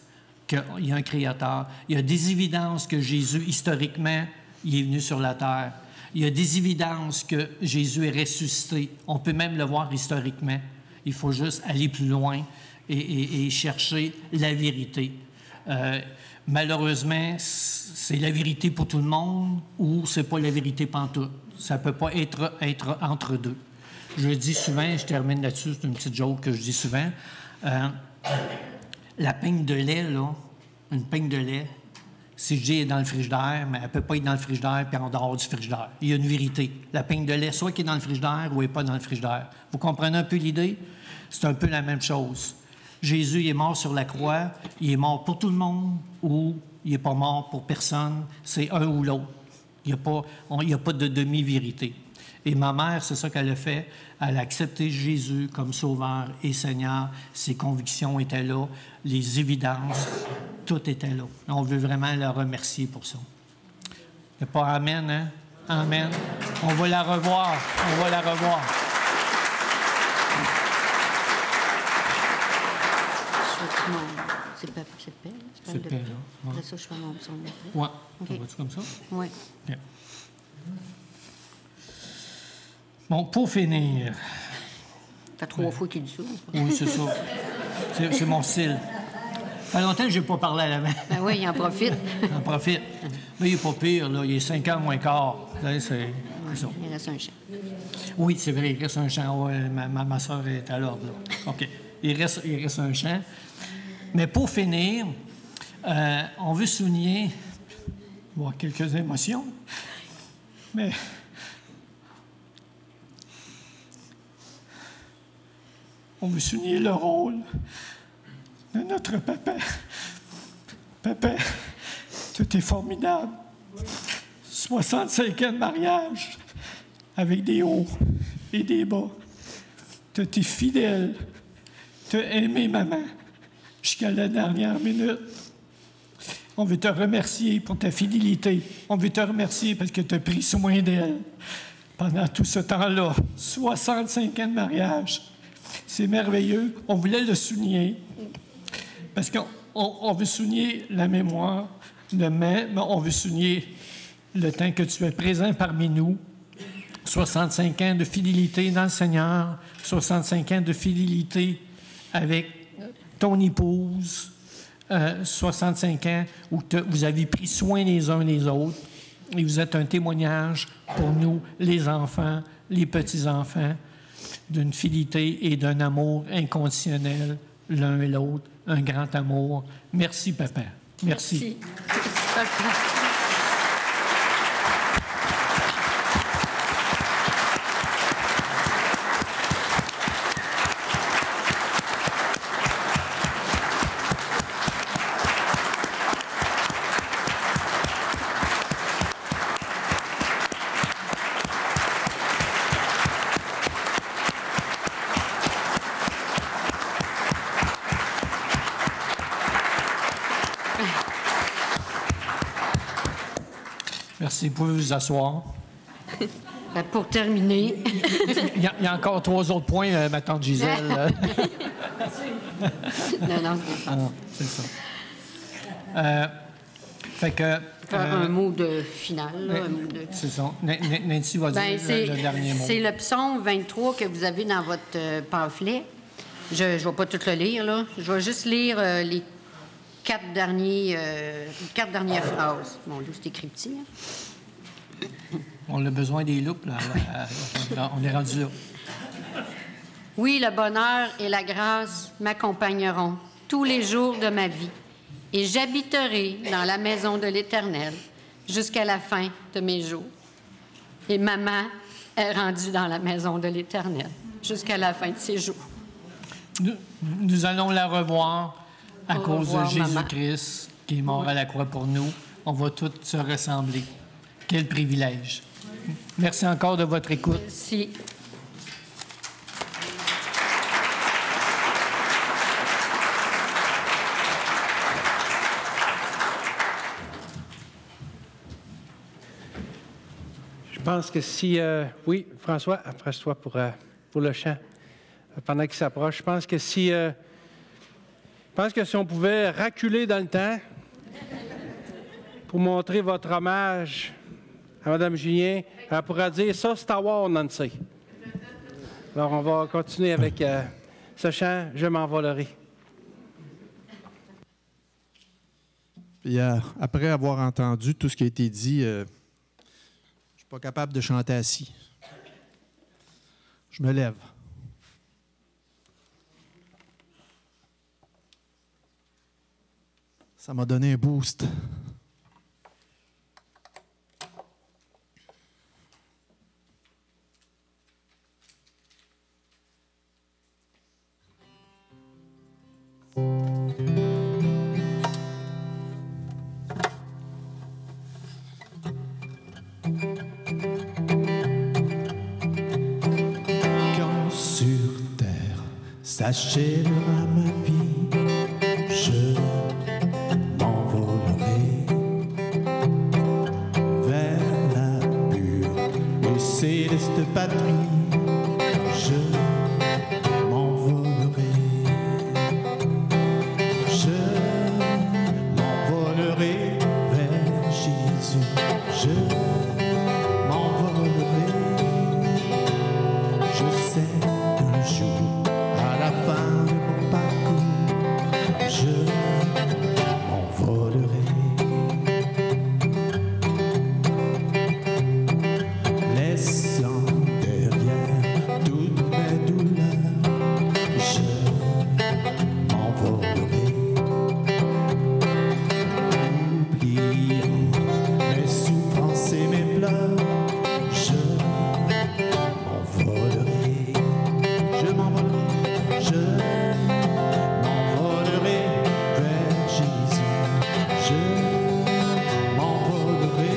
qu'il y a un Créateur. Il y a des évidences que Jésus, historiquement, il est venu sur la terre. Il y a des évidences que Jésus est ressuscité. On peut même le voir historiquement. Il faut juste aller plus loin et chercher la vérité. Malheureusement, c'est la vérité pour tout le monde ou c'est pas la vérité pantoute. Ça peut pas être entre deux. Je le dis souvent, je termine là-dessus, c'est une petite joke que je dis souvent. La peigne de lait, là, une peigne de lait, si je dis elle est dans le frigidaire, mais elle ne peut pas être dans le frigidaire puis en dehors du frigidaire. Il y a une vérité. La peigne de lait, soit qui est dans le frigidaire ou elle n'est pas dans le frigidaire. Vous comprenez un peu l'idée? C'est un peu la même chose. Jésus il est mort sur la croix, il est mort pour tout le monde ou il n'est pas mort pour personne. C'est un ou l'autre. Il n'y a pas de demi-vérité. Et ma mère, c'est ça qu'elle a fait. Elle a accepté Jésus comme Sauveur et Seigneur. Ses convictions étaient là, les évidences, tout était là. On veut vraiment la remercier pour ça. Il n'y a pas Amen, hein? Amen. On va la revoir. On va la revoir. C'est paix, C'est paix, là. Après ça, je fais mon psaume. Oui. Okay. Va-tu comme ça? Oui. Okay. Bon, pour finir... Ça fait 3 fois qu'il dit ça. Oui, c'est ça. C'est mon style. Ça fait longtemps que je n'ai pas parlé à l'avant. Ben oui, il en profite. Il en profite. Mais il n'est pas pire, là. Il est 5 heures moins quart. Là, c'est ça. Il reste un chant. Oui, c'est vrai, il reste un chant. Ouais, ma soeur est à l'ordre, là. OK. Il reste un chant. Mais pour finir, on veut souligner quelques émotions. Mais... on veut souligner le rôle de notre papa. Papa, tout est formidable. 65 ans de mariage, avec des hauts et des bas. Tu es fidèle. Tu as aimé maman jusqu'à la dernière minute. On veut te remercier pour ta fidélité. On veut te remercier parce que tu as pris soin d'elle pendant tout ce temps-là. 65 ans de mariage. C'est merveilleux. On voulait le souligner parce qu'on veut souligner la mémoire de mais on veut souligner le temps que tu es présent parmi nous. 65 ans de fidélité dans le Seigneur, 65 ans de fidélité avec ton épouse, 65 ans où vous avez pris soin les uns des autres et vous êtes un témoignage pour nous, les enfants, les petits-enfants, d'une fidélité et d'un amour inconditionnel l'un et l'autre, un grand amour. Merci, papa. Merci. Merci. Vous pouvez vous asseoir. Pour terminer... Il y a encore 3 autres points, ma tante Gisèle. non, Ah, c'est ça. Fait que... Faire un mot de final. Là, un mot de... C'est ça. Nancy va dire le dernier mot. C'est le psaume 23 que vous avez dans votre pamphlet. Je ne vais pas tout le lire, là. Je vais juste lire les 4 dernières phrases. Bon, là, c'est écrit petit. Hein? On a besoin des loupes, là. On est rendu là. Oui, le bonheur et la grâce m'accompagneront tous les jours de ma vie, et j'habiterai dans la maison de l'Éternel jusqu'à la fin de mes jours. Et maman est rendue dans la maison de l'Éternel jusqu'à la fin de ses jours. Nous allons la revoir à cause de revoir, Jésus-Christ qui est mort à la croix pour nous. On va tous se ressembler. Quel privilège. Merci encore de votre écoute. Merci. Je pense que si... oui, François, approche-toi pour le chant. Pendant qu'il s'approche, je pense que si on pouvait reculer dans le temps pour montrer votre hommage à Mme Julien, elle pourra dire « Ça, c'est à voir, Nancy ». Alors, on va continuer avec ce chant « Je m'envolerai ». Puis, après avoir entendu tout ce qui a été dit, je ne suis pas capable de chanter assis. Je me lève. Ça m'a donné un boost. Quand sur terre s'achèvera ma vie, je m'envolerai vers la pure et céleste patrie. Je m'envolerai. Je m'envolerai vers Jésus. Je m'envolerai. Je sais qu'un jour, à la fin de mon parcours, je m'envolerai. Laissant derrière toutes mes douleurs, je m'envolerai. Oubliant mes souffrances et mes pleurs, je m'envolerai. Je m'envolerai. Je m'envolerai vers Jésus. Je m'envolerai.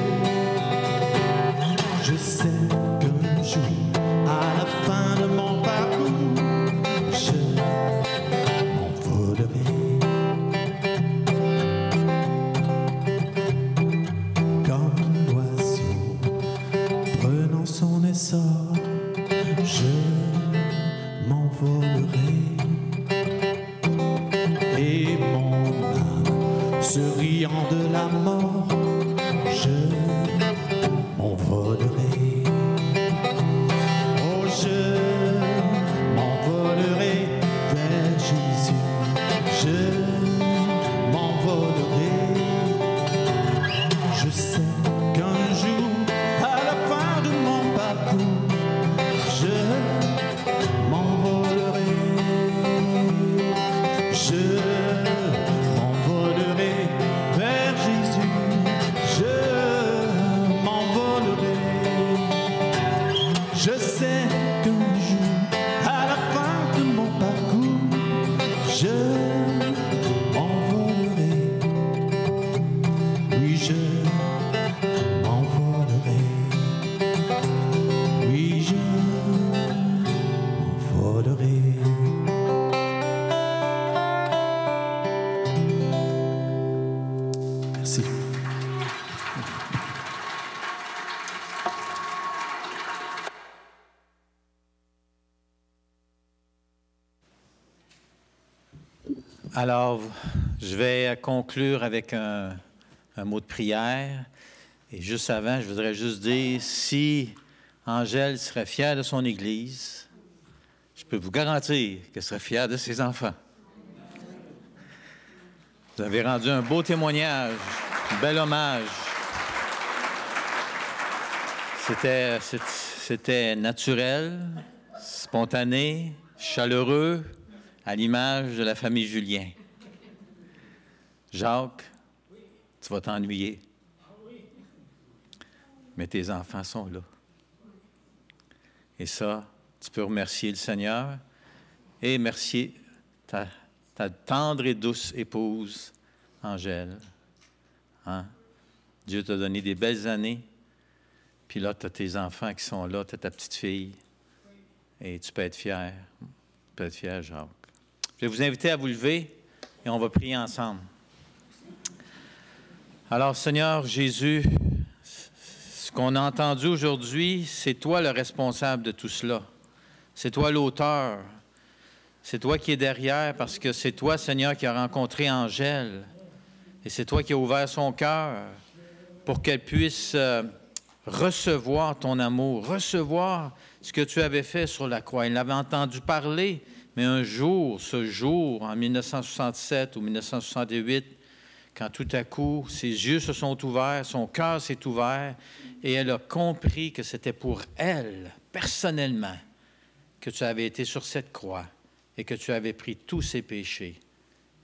Je sais qu'un jour, à la fin de mon parcours, je m'envolerai. Comme l'oiseau prenant son essor, je m'envolerai. Et mon âme, se riant de la mort, je m'envolerai. Oh, je m'envolerai vers Jésus. Je m'envolerai. Je sais qu'un jour, à la fin de mon parcours, je m'envolerai. Je m'envolerai vers Jésus. Je m'envolerai. Je sais qu'un jour, à la fin de mon parcours, je m'envolerai. Oui, je m'envolerai. Oui, je m'envolerai. Merci. Alors, Je vais conclure avec un mot de prière. Et juste avant, je voudrais juste dire, si Angèle serait fière de son Église, je peux vous garantir qu'elle serait fière de ses enfants. Vous avez rendu un beau témoignage, un bel hommage. C'était naturel, spontané, chaleureux, à l'image de la famille Julien. Jacques, tu vas t'ennuyer. Mais tes enfants sont là. Et ça, tu peux remercier le Seigneur et remercier ta tendre et douce épouse, Angèle. Hein? Dieu t'a donné des belles années. Puis là, tu as tes enfants qui sont là, tu as ta petite fille. Et tu peux être fier. Tu peux être fier, Jacques. Je vais vous inviter à vous lever et on va prier ensemble. Alors, Seigneur Jésus, ce qu'on a entendu aujourd'hui, c'est toi le responsable de tout cela. C'est toi l'auteur. C'est toi qui es derrière parce que c'est toi, Seigneur, qui as rencontré Angèle. Et c'est toi qui as ouvert son cœur pour qu'elle puisse recevoir ton amour, recevoir ce que tu avais fait sur la croix. Elle l'avait entendu parler, mais un jour, ce jour, en 1967 ou 1968, quand tout à coup, ses yeux se sont ouverts, son cœur s'est ouvert, et elle a compris que c'était pour elle, personnellement, que tu avais été sur cette croix et que tu avais pris tous ses péchés.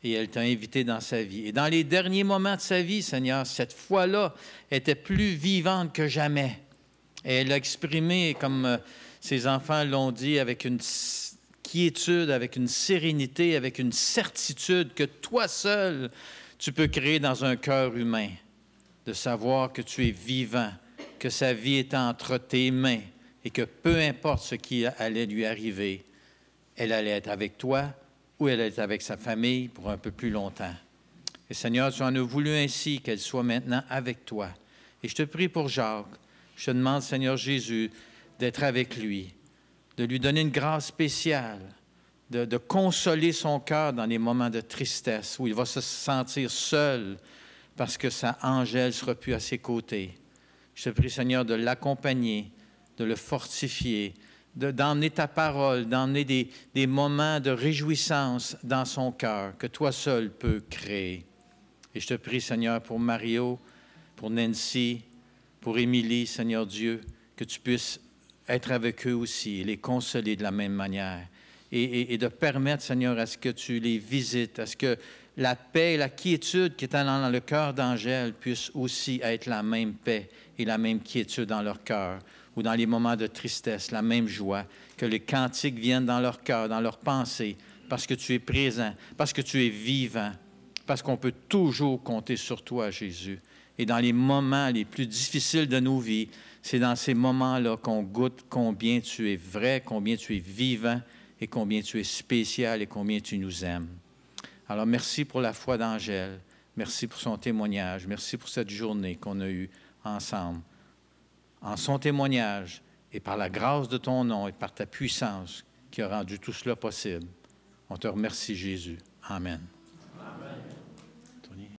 Et elle t'a invité dans sa vie. Et dans les derniers moments de sa vie, Seigneur, cette foi-là était plus vivante que jamais. Et elle a exprimé, comme ses enfants l'ont dit, avec une quiétude, avec une sérénité, avec une certitude que toi seul, tu peux créer dans un cœur humain, de savoir que tu es vivant, que sa vie est entre tes mains et que peu importe ce qui allait lui arriver, elle allait être avec toi ou elle allait être avec sa famille pour un peu plus longtemps. Et Seigneur, tu en as voulu ainsi qu'elle soit maintenant avec toi. Et je te prie pour Jacques. Je te demande, Seigneur Jésus, d'être avec lui, de lui donner une grâce spéciale, de consoler son cœur dans les moments de tristesse où il va se sentir seul parce que sa Angèle ne sera plus à ses côtés. Je te prie, Seigneur, de l'accompagner, de le fortifier, d'emmener ta parole, d'emmener des moments de réjouissance dans son cœur que toi seul peux créer. Et je te prie, Seigneur, pour Mario, pour Nancy, pour Émilie, Seigneur Dieu, que tu puisses être avec eux aussi et les consoler de la même manière. Et de permettre, Seigneur, à ce que tu les visites, à ce que la paix et la quiétude qui est dans le cœur d'Angèle puissent aussi être la même paix et la même quiétude dans leur cœur, ou dans les moments de tristesse, la même joie, que les cantiques viennent dans leur cœur, dans leurs pensées, parce que tu es présent, parce que tu es vivant, parce qu'on peut toujours compter sur toi, Jésus. Et dans les moments les plus difficiles de nos vies, c'est dans ces moments-là qu'on goûte combien tu es vrai, combien tu es vivant, et combien tu es spécial et combien tu nous aimes. Alors, merci pour la foi d'Angèle. Merci pour son témoignage. Merci pour cette journée qu'on a eue ensemble. En son témoignage et par la grâce de ton nom et par ta puissance qui a rendu tout cela possible. On te remercie, Jésus. Amen.